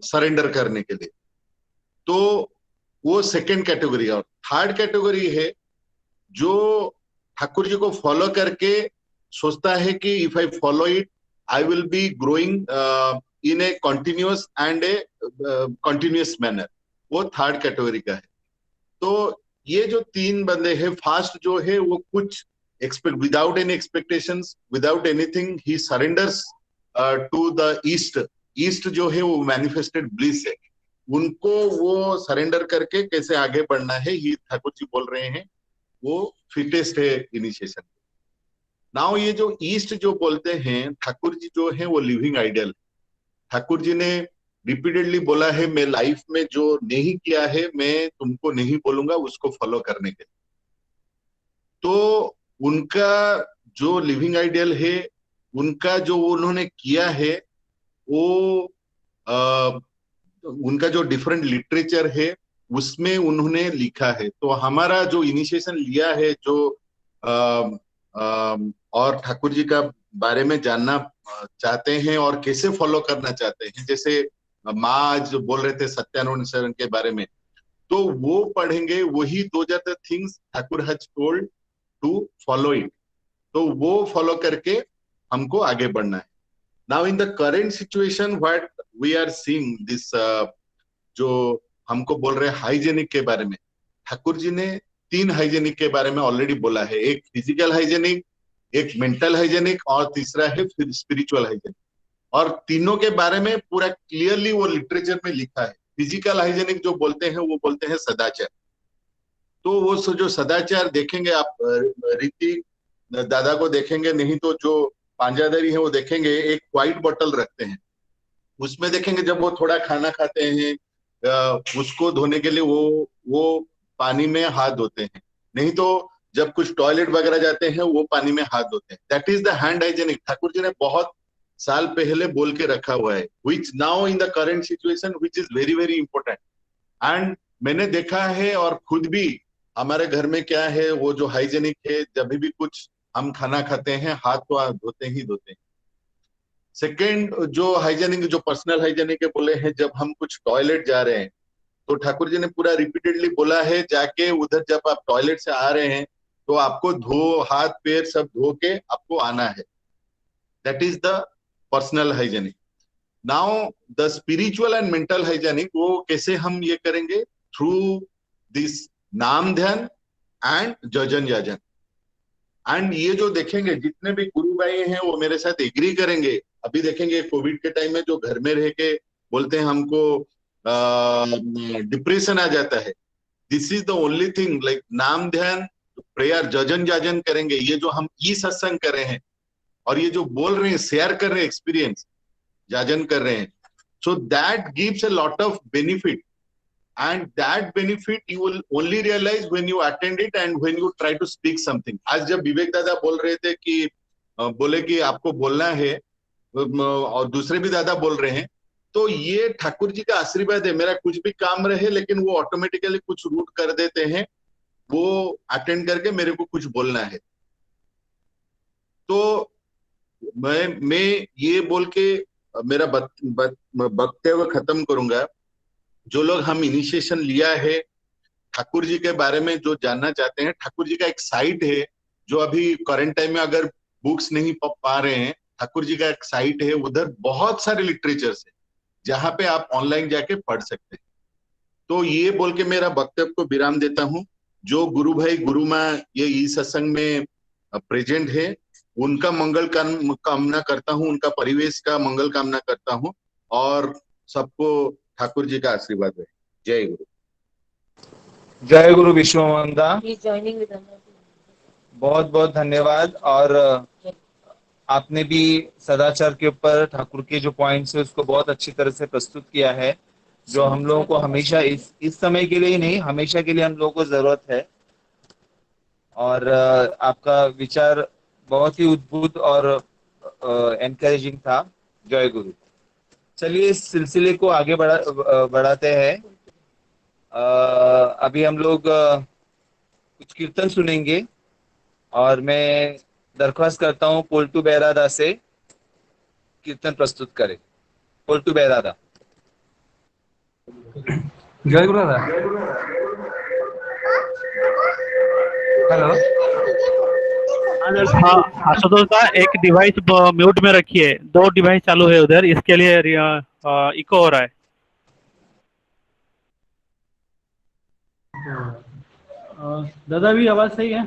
surrender करने के लिए। तो वो सेकंड कैटेगरी है। और थर्ड कैटेगरी है जो ठाकुर जी को फॉलो करके सोचता है कि if I follow it I will be growing in A continuous and A continuous manner, वो थर्ड कैटेगरी का है। तो ये जो तीन बंदे हैं, फास्ट जो है वो कुछ expect without any expectations, without anything he surrenders to the east. East जो है वो मैनिफेस्टेड ब्लिस है, उनको वो सरेंडर करके कैसे आगे बढ़ना है ये ठाकुर जी बोल रहे हैं, वो फिटेस्ट है इनिशिएशन। नाउ ये जो ईस्ट जो बोलते हैं ठाकुर जी जो है वो लिविंग आइडियल। ठाकुर जी ने रिपीटेडली बोला है मैं लाइफ में जो नहीं किया है मैं तुमको नहीं बोलूंगा उसको फॉलो करने के लिए। तो उनका जो लिविंग आइडियल है, उनका जो उन्होंने किया है वो उनका जो डिफरेंट लिटरेचर है उसमें उन्होंने लिखा है। तो हमारा जो इनिशिएशन लिया है जो और ठाकुर जी का बारे में जानना चाहते हैं और कैसे फॉलो करना चाहते हैं, जैसे माँ आज बोल रहे थे सत्यानुसरण के बारे में, तो वो पढ़ेंगे। वही दो are the things Thakur has told to follow it, तो वो फॉलो करके हमको आगे बढ़ना है। Now in the current situation what we are seeing this, जो हमको बोल रहे हैं हाइजेनिक के बारे में, ठाकुर जी ने 3 हाइजेनिक के बारे में ऑलरेडी बोला है। एक फिजिकल हाइजेनिक, एक मेंटल हाइजेनिक और तीसरा है फिर स्पिरिचुअल हाइजेनिक। और तीनों के बारे में पूरा क्लियरली वो लिटरेचर में लिखा है। फिजिकल हाइजेनिक जो बोलते हैं वो बोलते हैं सदाचार। तो वो जो सदाचार देखेंगे आप, रीति दादा को देखेंगे, नहीं तो जो पांजादरी है वो देखेंगे, एक व्हाइट बोतल रखते हैं, उसमें देखेंगे जब वो थोड़ा खाना खाते हैं उसको धोने के लिए वो पानी में हाथ धोते हैं, नहीं तो जब कुछ टॉयलेट वगैरह जाते हैं वो पानी में हाथ धोते हैं। That is the hand hygienic. Thakur ji ने बहुत साल पहले बोल के रखा हुआ है, which now in the current situation which is very very important. And मैंने देखा है और खुद भी हमारे घर में क्या है वो जो हाइजेनिक है, जब भी कुछ हम खाना खाते हैं हाथ तो धोते ही धोते हैं। सेकेंड जो हाइजेनिक, जो पर्सनल हाइजेनिक बोले हैं, जब हम कुछ टॉयलेट जा रहे हैं तो ठाकुर जी ने पूरा रिपीटेडली बोला है जाके उधर जब आप टॉयलेट से आ रहे हैं तो आपको हाथ पैर सब धो के आपको आना है। That is the personal hygienic. Now the spiritual and mental hygienic, वो कैसे हम ये करेंगे? थ्रू दिस नाम ध्यान एंड जजन याजन। एंड ये जो देखेंगे जितने भी गुरु भाई हैं वो मेरे साथ एग्री करेंगे। अभी देखेंगे कोविड के टाइम में जो घर में रह के बोलते हैं हमको डिप्रेशन आ जाता है, this is the only thing, like नाम ध्यान प्रेयर जजन जाजन करेंगे। ये जो हम ई सत्संग कर रहे हैं और ये जो बोल रहे हैं, शेयर कर रहे हैं एक्सपीरियंस, जाजन कर रहे हैं, so that gives a lot of benefit. And that benefit you will only realize when you attend it and when you try to speak something. आज जब विवेक दादा बोल रहे थे कि बोले कि आपको बोलना है और दूसरे भी दादा बोल रहे हैं, तो ये ठाकुर जी का आशीर्वाद है। मेरा कुछ भी काम रहे लेकिन वो ऑटोमेटिकली कुछ रूट कर देते हैं, वो अटेंड करके मेरे को कुछ बोलना है। तो मैं ये बोल के मेरा वक्तव्य खत्म करूंगा। जो लोग हम इनिशिएशन लिया है ठाकुर जी के बारे में जो जानना चाहते हैं, ठाकुर जी का एक साइट है जो अभी करंट टाइम में अगर बुक्स नहीं पा रहे हैं, ठाकुर जी का एक साइट है, उधर बहुत सारे लिटरेचर्स है जहां पे आप ऑनलाइन जाके पढ़ सकते हैं। तो ये बोल के मेरा वक्तव्य को विराम देता हूं। जो गुरु भाई गुरु माँ ये ई सत्संग में प्रेजेंट है उनका मंगल कामना करता हूं, उनका परिवेश का मंगल कामना करता हूं और सबको ठाकुर जी का आशीर्वाद है। जय गुरु। जय गुरु विश्ववंदा। ज्वाइनिंग बहुत बहुत धन्यवाद। और आपने भी सदाचार के ऊपर ठाकुर के जो पॉइंट्स है उसको बहुत अच्छी तरह से प्रस्तुत किया है, जो हम लोगों को हमेशा इस समय के लिए ही नहीं, हमेशा के लिए हम लोगों को जरूरत है। और आपका विचार बहुत ही उद्भुत और एनकरेजिंग था। जय गुरु। चलिए इस सिलसिले को आगे बढ़ाते हैं। अभी हम लोग कुछ कीर्तन सुनेंगे और मैं दरख्वास्त करता हूँ पोल्टू बैरादा से कीर्तन प्रस्तुत करें। पोल्टू बैरादा। जय गुरु दादा। हेलो। हाँ आशुतोष दा, एक डिवाइस म्यूट में रखिए, 2 डिवाइस चालू है उधर, इसके लिए इको हो रहा है। दादा भी आवाज सही है?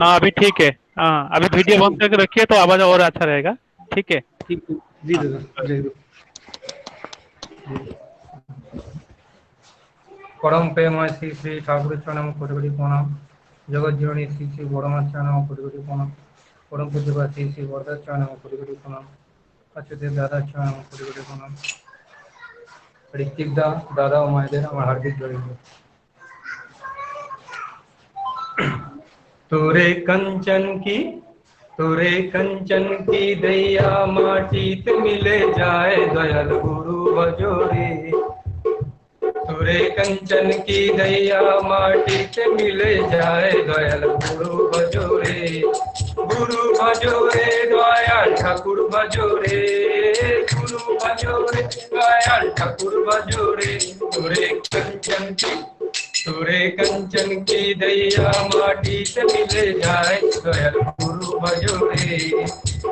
हाँ अभी ठीक है। हाँ अभी वीडियो बंद करके रखिए तो आवाज और अच्छा रहेगा। ठीक है। ठीक है जी दादा। जय गुरु। परम प्रेममय श्री श्री ठाकुर चरण कोटि कोटि प्रणाम। जगत जीवनी श्री श्री बड़मा चरण कोटि कोटि प्रणाम। परम पूज्य श्री श्री वरदा चरण कोटि कोटि प्रणाम। अच्युत दादा चरण कोटि कोटि प्रणाम। ऋतिक दा दादा ও মায়েদের আমার হার্দিক জয় গুরু। तोरे कंचन की दैया माटीत मिले जाए दयाल गुरु बजोरे। तोरे कंचन की दैया माटीत मिले जाए दयाल गुरु बजोरे। गुरु बजोरे दयाल ठाकुर बजोरे। गुरु बजोरे दयाल ठाकुर बजोरे। तोरे कंचन की दैया माटी से मिले जाए दयाल गुरु बजोरे।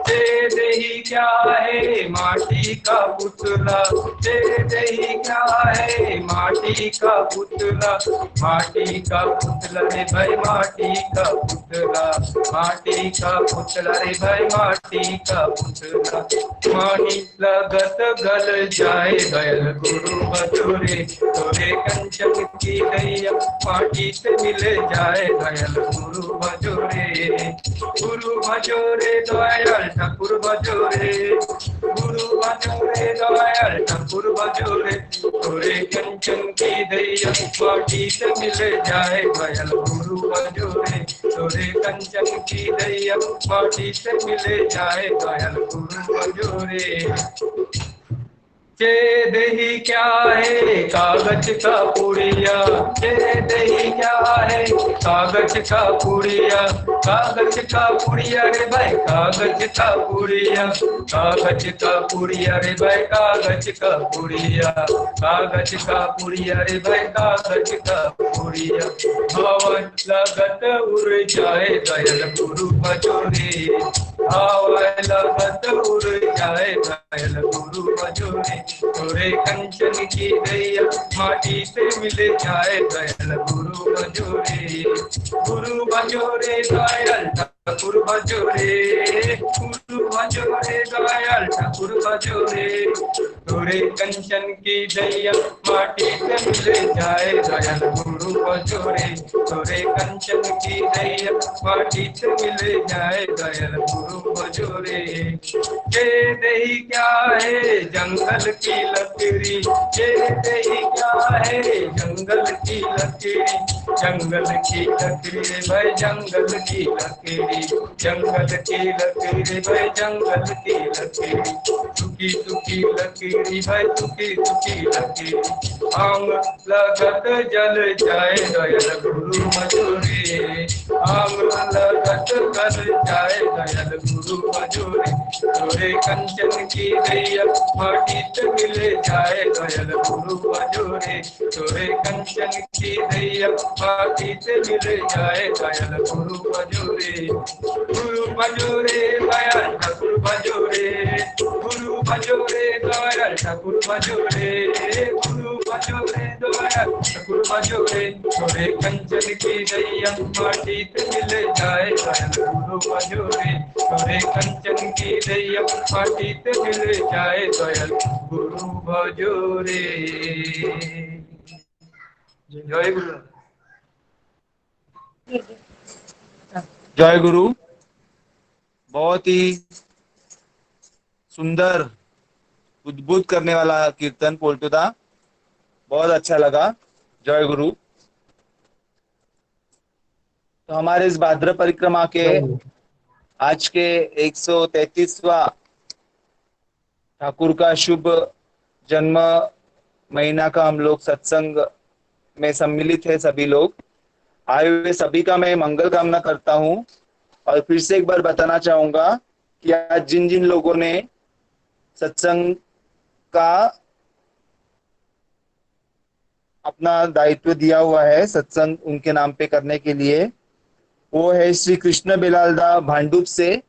दे दही क्या है माटी का पुतला। दे दही क्या है माटी का पुतला। माटी का पुतला रे भाई माटी का पुतला। माटी का पुतला रे भाई माटी का पुतला। मानी लगत गल जाए दयाल गुरु बजोरे। तोरे कंचन की दैया माटी से मिले जाए दयाल गुरु बजोरे। गुरु बजोरे दयाल ठाकुर बजोरे। गुरु बजोरे दयाल ठाकुर बजोरे। तोरे कंचन की दैया माटी से मिले जाए दयाल गुरु बजोरे। तोरे कंचन की दैया माटी से मिले जाए दयाल गुरु बजोरे। चे दही क्या है कागज का पुड़िया। चे दही क्या है कागज का पुड़िया। कागज का पुड़िया रे भाई कागज का पुड़िया। कागज का पुड़िया रे भाई कागज का पुड़िया। कागज का पुड़िया रे भाई कागज का पुड़िया। हवन लगत उड़ जाए दयाल गुरु बजोरे। हवन लगत उड़ जाए दयाल गुरु बजोरे। तोरे कंचन की दैया माटी से मिले जाए दयाल गुरु बजोरे। गुरु बजोरे दयाल ठाकुर बजोरे। गुरु बजोरे दयाल ठाकुर बजोरे। तोरे कंचन की दैया माटी से मिले जाए दयाल गुरु बजोरे। तोरे कंचन की दैया माटी से मिले जाए दयाल गुरु बजोरे। के दही क्या है जंगल की लकड़ी। के दही क्या है जंगल की लकड़ी। जंगल की लकड़ी भाई जंगल की लकड़ी। जंगल की लकड़ी भाई जंगल की लकड़ी। सुखी सुखी लकड़ी भाई सुखी सुखी लकड़ी। आम लगत जल जाए दयाल गुरु बजोरे। आम लगत गल जाए दयाल गुरु बजोरे। तोरे कंचन की दैया माटी से मिले जाए दयाल गुरु बजोरे। तोरे कंचन की दैया माटी से मिले जाए दयाल गुरु बजोरे। गुरु बजोरे दयाल ठाकुर बजोरे। गुरु बजोरे दयाल ठाकुर बजोरे। गुरु बजोरे दयाल ठाकुर बजोरे। तोरे कंचन की दैया माटी से मिले जाए दयाल गुरु बजोरे। तोरे कंचन की दैया माटी से मिले जाए दयाल गुरु बजोरे। जय गुरु। जय गुरु। बहुत ही सुंदर उद्बुद्ध करने वाला कीर्तन पोल्टूदा, बहुत अच्छा लगा। जय गुरु। तो हमारे इस भाद्र परिक्रमा के आज के 133वां ठाकुर का शुभ जन्म महीना का हम लोग सत्संग में सम्मिलित है सभी लोग, आए हुए सभी का मैं मंगल कामना करता हूँ। और फिर से एक बार बताना चाहूंगा कि आज जिन जिन लोगों ने सत्संग का अपना दायित्व दिया हुआ है सत्संग उनके नाम पे करने के लिए, वो है श्री कृष्ण बेलाल दा भांडुप से,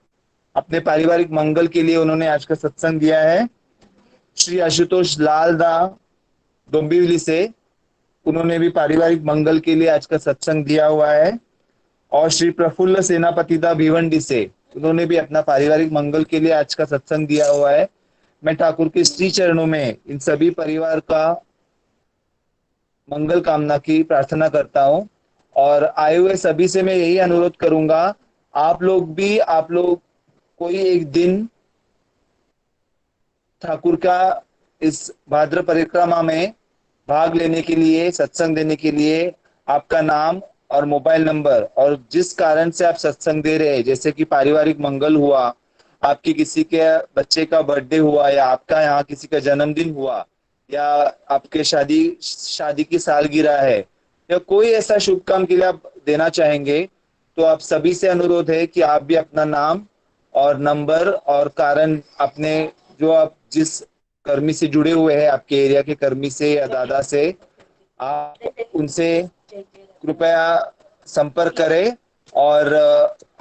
अपने पारिवारिक मंगल के लिए उन्होंने आज का सत्संग दिया है। श्री आशुतोष लाल दा डोंबिवली से, उन्होंने भी पारिवारिक मंगल के लिए आज का सत्संग दिया हुआ है। और श्री प्रफुल्ल सेनापति दा भिवंडी से, उन्होंने भी अपना पारिवारिक मंगल के लिए आज का सत्संग दिया हुआ है। मैं ठाकुर के श्री चरणों में इन सभी परिवार का मंगल कामना की प्रार्थना करता हूं। और आए हुए सभी से मैं यही अनुरोध करूंगा, आप लोग कोई एक दिन ठाकुर का इस भाद्र परिक्रमा में भाग लेने के लिए, सत्संग देने के लिए आपका नाम और मोबाइल नंबर और जिस कारण से आप सत्संग दे रहे हैं, जैसे कि पारिवारिक मंगल हुआ, आपकी किसी के बच्चे का बर्थडे हुआ, या आपका यहाँ किसी का जन्मदिन हुआ, या आपके शादी की सालगिरह है, या कोई ऐसा शुभ काम के लिए आप देना चाहेंगे, तो आप सभी से अनुरोध है कि आप भी अपना नाम और नंबर और कारण अपने जो आप जिस कर्मी से जुड़े हुए हैं, आपके एरिया के कर्मी से या दादा से, आप उनसे कृपया संपर्क करें और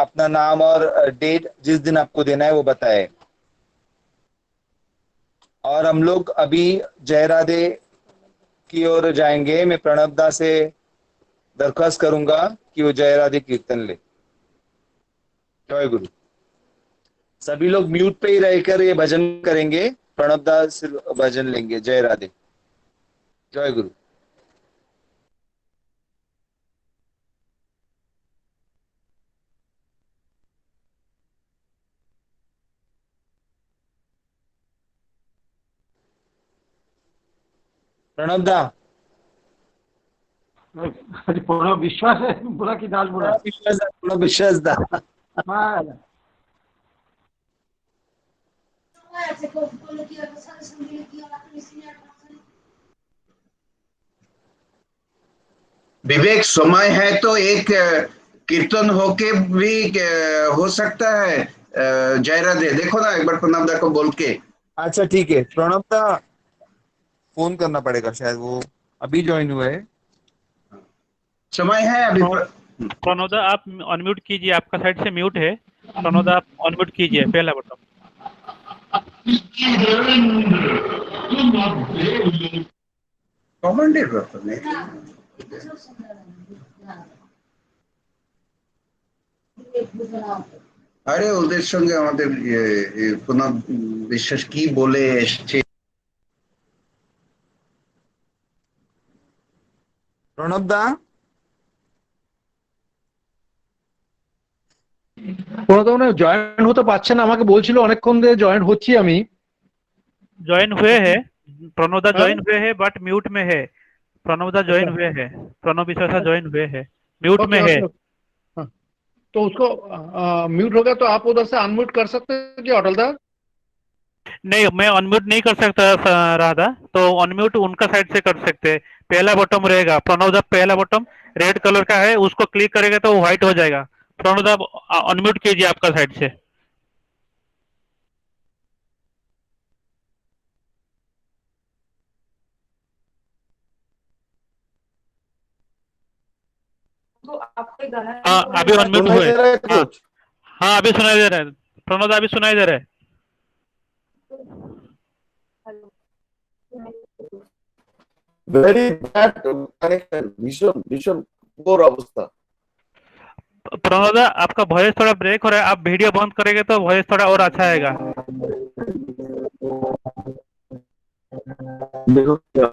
अपना नाम और डेट जिस दिन आपको देना है वो बताएं। और हम लोग अभी जय राधे की ओर जाएंगे। मैं प्रणब दा से दरख्वास्त करूंगा कि वो जय राधे कीर्तन ले। जय गुरु। सभी लोग म्यूट पे ही रहकर ये भजन करेंगे। प्रणब दा सिर्फ भजन लेंगे। जय राधे। जय गुरु। प्रणब दा। पूरा विश्वास है, बोला कि दास बोला विश्वास दा। विवेक, समय है तो एक कीर्तन होके भी हो सकता है। जय राधे। देखो ना एक बार प्रणब दा को बोल के। अच्छा ठीक है, प्रणब दा फोन करना पड़ेगा शायद, वो अभी ज्वाइन हुए हैं। समय है अभी। प्रणब दा आप अनम्यूट कीजिए, आपका साइड से म्यूट है। प्रणब दा आप अनम्यूट कीजिए, पहला बटन। আরে ওদের সঙ্গে আমাদের পুনঃ বিশ্বাস কি বলে এসছে। প্রণব দা, জয়েন হতে পারছে না, আমাকে বলছিল অনেকক্ষণ ধরে জয়েন হচ্ছি আমি। ज्वाइन हुए हैं प्रणव दा, ज्वाइन हुए हैं बट म्यूट में है। प्रणव दा ज्वाइन हुए हैं, प्रणव विश्वासा ज्वाइन हुए हैं, म्यूट में है। तो उसको म्यूट हो गया तो आप उधर से अनम्यूट कर सकते हैं क्या अटल दा? नहीं, मैं अनम्यूट नहीं कर सकता राधा, तो अनम्यूट उनका साइड से कर सकते हैं। पहला बटन रहेगा प्रणव दा, पहला बटन रेड कलर का है, उसको क्लिक करेगा तो व्हाइट हो जाएगा। प्रणव दा अनम्यूट कीजिए आपका साइड से। हाँ अभी अनम्यूट हुए। हाँ अभी सुनाई दे रहा है प्रणव दा, अभी सुनाई दे रहा है। very bad connection, भीषण पोर अवस्था। प्रणव दा आपका वॉइस थोड़ा ब्रेक हो रहा है, आप वीडियो बंद करेंगे तो वॉइस थोड़ा और अच्छा आएगा। देखो क्या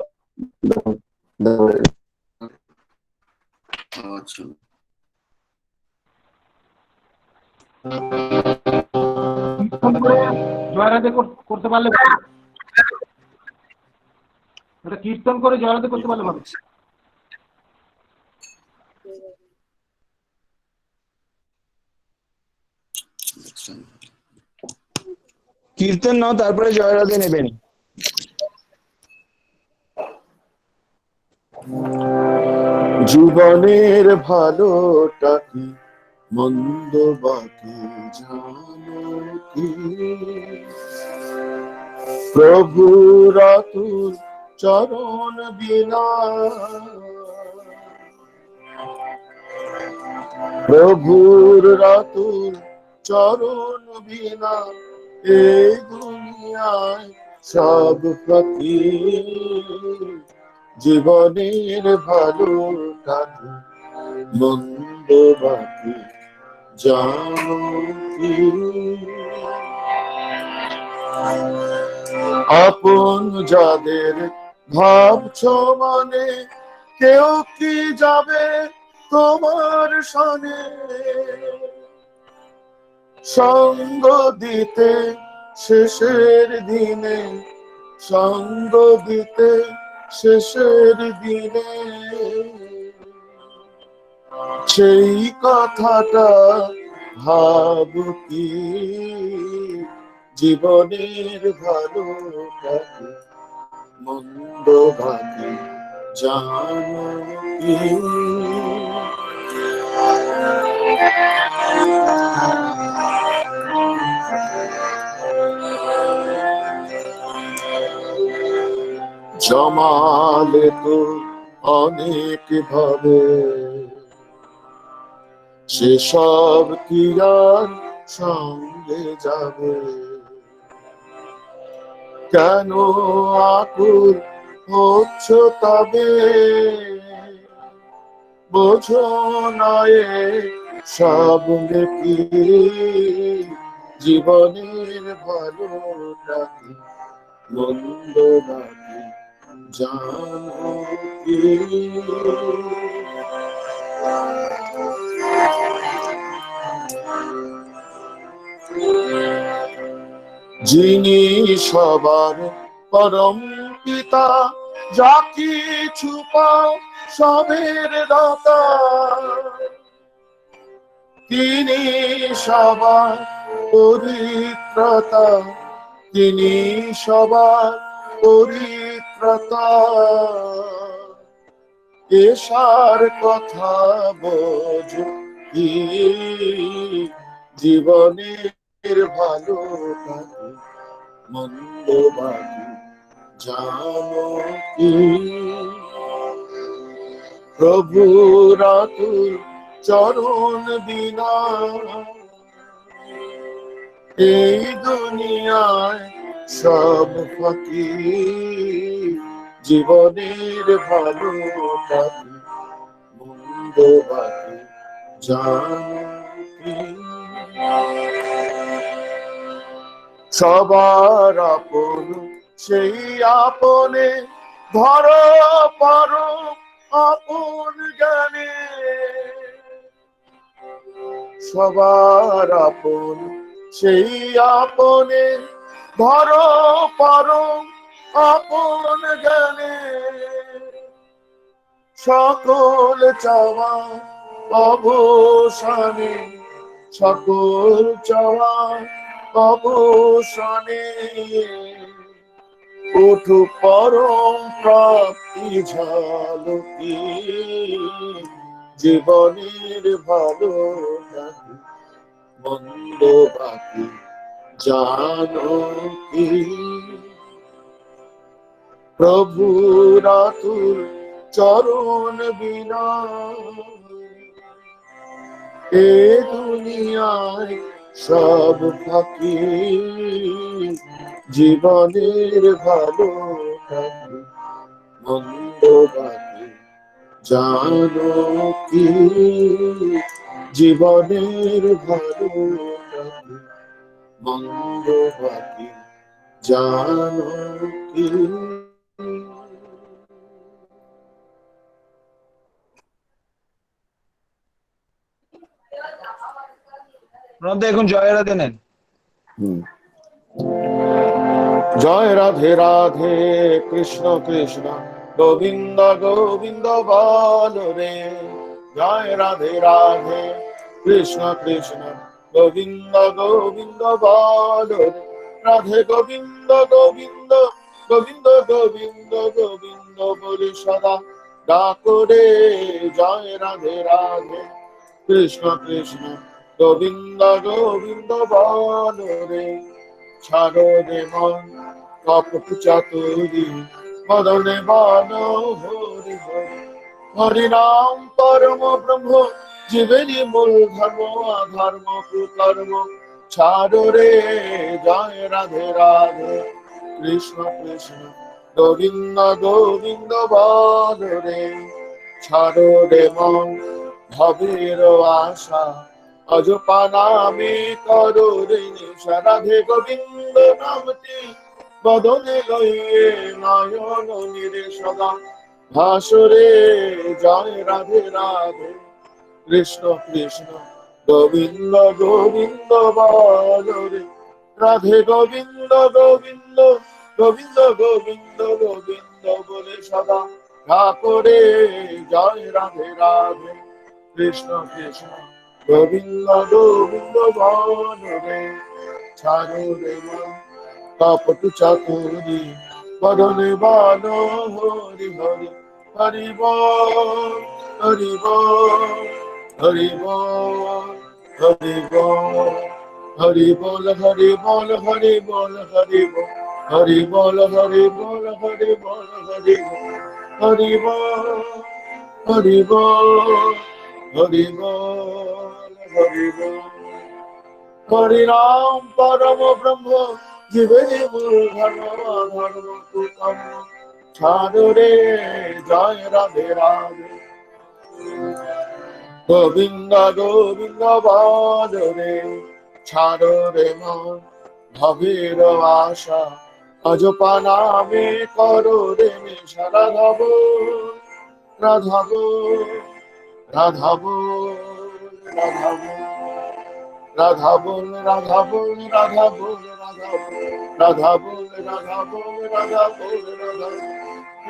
জয়রাধে করতে পারলে এটা কীর্তন করে জয়রাধে করতে পারলে ভালো। কীর্তন নাও তারপরে জয় রাধে নেবেন। জীবনের ভালোটা কি মন্দ বাকি জানো কি? প্রভুর অতুল চরণ বিনা, প্রভুর অতুল চরণ বিনা এই দুনিয়ায় সব প্রতি জীবনের ভালোটা কি মন্দ বাকি জানো কি? আপন যাদের ভাবছ মনে কেউ কি যাবে তোমার সনে? সঙ্গ দিতে শেষের দিনে, সঙ্গ দিতে শেষের দিনে সেই কথাটা ভাব কি জীবনের ভালোটা কি মন্দ বাকি জানো কি? জমালে তো অনেক ভাবে সেসব কি আর সঙ্গে যাবে? কেন আকুল হচ্ছ তবে বোঝো না এ সব কি জীবনের ভালোটা কি মন্দ বাকি জানো কি? যিনি সবার পরম পিতা, যা কিছু পাও সবের দাতা, তিনি সবার পরিত্রাতা, তিনি সবার পরিত্রাতা। এসার কথা বোঝো কি জীবনের ভালোটা কি মন্দ বাকি জানো কি? প্রভুর অতুল চরণ বিনা এই দুনিয়ায় সব ফাঁকি জীবনের ভালোটা কি মন্দ বাকি জানো কি? সবার আপন সেই আপনে ধর পর আপন জ্ঞানে, সবার আপন সেই আপনে ধর পর আপন জ্ঞানে, সকল চাওয়া অবসানে, সকল চাওয়া অবসানে উঠু পরম প্রাপ্তি ঝালকি জীবনের ভালোটা কি মন্দ বাকি জানো কি? প্রভুর অতুল চরণ বিনা এ দুনিয়ায় সব ফাঁকি জীবনের ভালোটা কি মন্দ বাকি জানো কি? জীবনের ভালোটা কি মন্দ বাকি জানো কি? প্রণব এখন জয় রাধে নেন। জয় রাধে রাধে কৃষ্ণ কৃষ্ণ গোবিন্দ গোবিন্দ বল রে। জয় রাধে রাধে কৃষ্ণ কৃষ্ণ গোবিন্দ গোবিন্দ বল রে। রাধে গোবিন্দ গোবিন্দ গোবিন্দ গোবিন্দ গোবিন্দ বলি সদা ডাকো রে জয় রাধে রাধে কৃষ্ণ কৃষ্ণ গোবিন্দ গোবিন্দ বলো রে ছাড়ো রে মন কপট চাতুরি বদনে বলো হরি হরি হরি নাম পরম ব্রহ্ম জীবেরই মূল ধর্ম অধর্ম কুকর্ম ছাড়ো রে জয় রাধে রাধে কৃষ্ণ কৃষ্ণ গোবিন্দ গোবিন্দ বলো রে ছাড়ো রে মন ভবের আশা অজপা নামে করো রে নিশা রাধে গোবিন্দ নামটি বদনে লইয়ে নয়ন নিরে সদা ভাসরে জয় রাধে রাধে কৃষ্ণ কৃষ্ণ গোবিন্দ গোবিন্দ বলো রে রাধে গোবিন্দ গোবিন্দ গোবিন্দ গোবিন্দ গোবিন্দ বলে সদা ডাকো রে জয় রাধে রাধে কৃষ্ণ কৃষ্ণ গোবিন্দ গোবিন্দ বলো রে ছাড়ো রে মন কপট চাতুরি বদনে বলো হরি হরি হরি বল হরি বল হরি বল হরি বল হরি বল হরি বল হরি বল হরি বল হরি বল হরি বল হরি বল হরি বল হরি বল হরি বল হরি বল হরি বল হরি নাম পরম ব্রহ্ম জীবেরই মূল ধর্ম অধর্ম কুকর্ম ছাড়ো রে জয় রাধে রাধে গোবিন্দ গোবিন্দ বলো রে ছাড়ো রে মন ভবের আশা অজপা নামে করো রে নিশা রাধাব রাধাব রাধাব রাধাব রাধাব রাধাব রাধাব রাধাব রাধাব রাধাব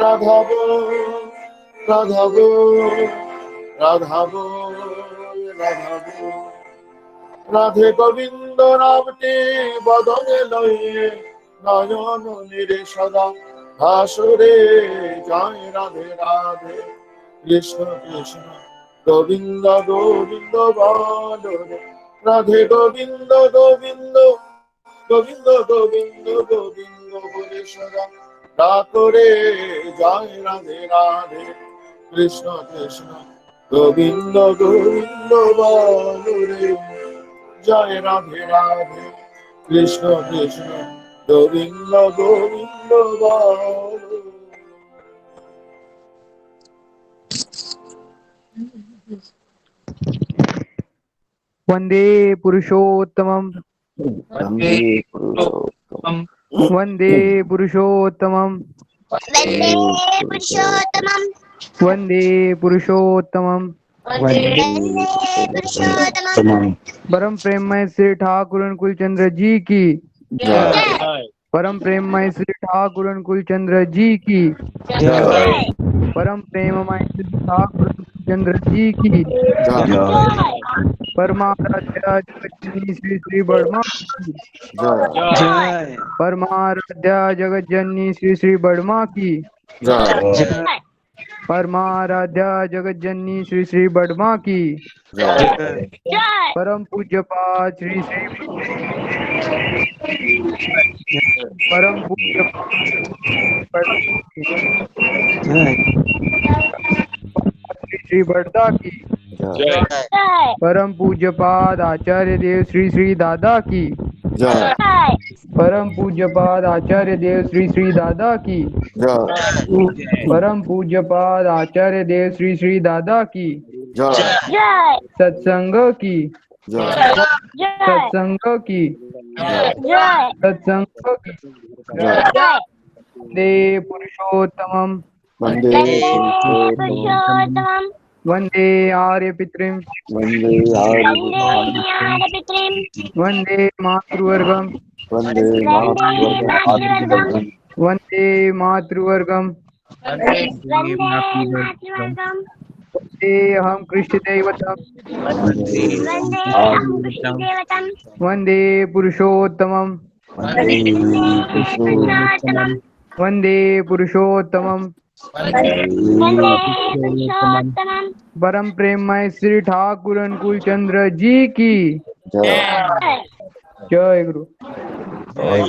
রাধাব রাধাব রাধাব রাধাব রাধে গোবিন্দ নামটি বদনে লইয়ে নয়ন নিরে সদা ভাসরে জয় রাধে রাধে কৃষ্ণ কৃষ্ণ গোবিন্দ গোবিন্দ বলো রে রাধে গোবিন্দ গোবিন্দ গোবিন্দ গোবিন্দ গোবিন্দ বলে সদা ডাকো রে জয় রাধে রাধে কৃষ্ণ কৃষ্ণ গোবিন্দ গোবিন্দ বলো রে জয় রাধে রাধে কৃষ্ণ কৃষ্ণ গোবিন্দ গোবিন্দ বলো। वंदे पुरुषोत्तमं वन्दे पुरुषोत्तमं वंदे पुरुषोत्तमं वन्दे पुरुषोत्तमं वंदे पुरुषोत्तमं वन्दे पुरुषोत्तमं परम प्रेममय श्री ठाकुर कुलचंद्र जी की जय परम प्रेममय श्री ठाकुर कुलचंद्र जी की जय परम प्रेममय श्री ठाकुर कुलचंद्र जी की परमाराध्या जगज्जननी श्री श्री बर्मा की परमाराध्या जगज्जननी श्री श्री बर्मा की परमाराध्या जगज्जननी श्री श्री बर्मा की परम पूज्यपाद श्री श्री परम पूज्यपाद श्री बड़दा की परम पूज्यपाद आचार्य देव श्री श्री दादा की परम पूज्यपाद आचार्य देव श्री श्री दादा की परम पूज्यपाद आचार्य देव श्री श्री दादा की सत्संग की सत्संग की सत्संग की वंदे पुरुषोत्तमं वंदे आर्य पितृं वंदे मातृवर्गं वंदे मातृवर्गं वंदे अहं कृष्णदैवतं वंदे पुरुषोत्तमं वंदे पुरुषोत्तमं परम प्रेममय श्री ठाकुर अनुकूल चंद्र जी की जय जय गुरु। जय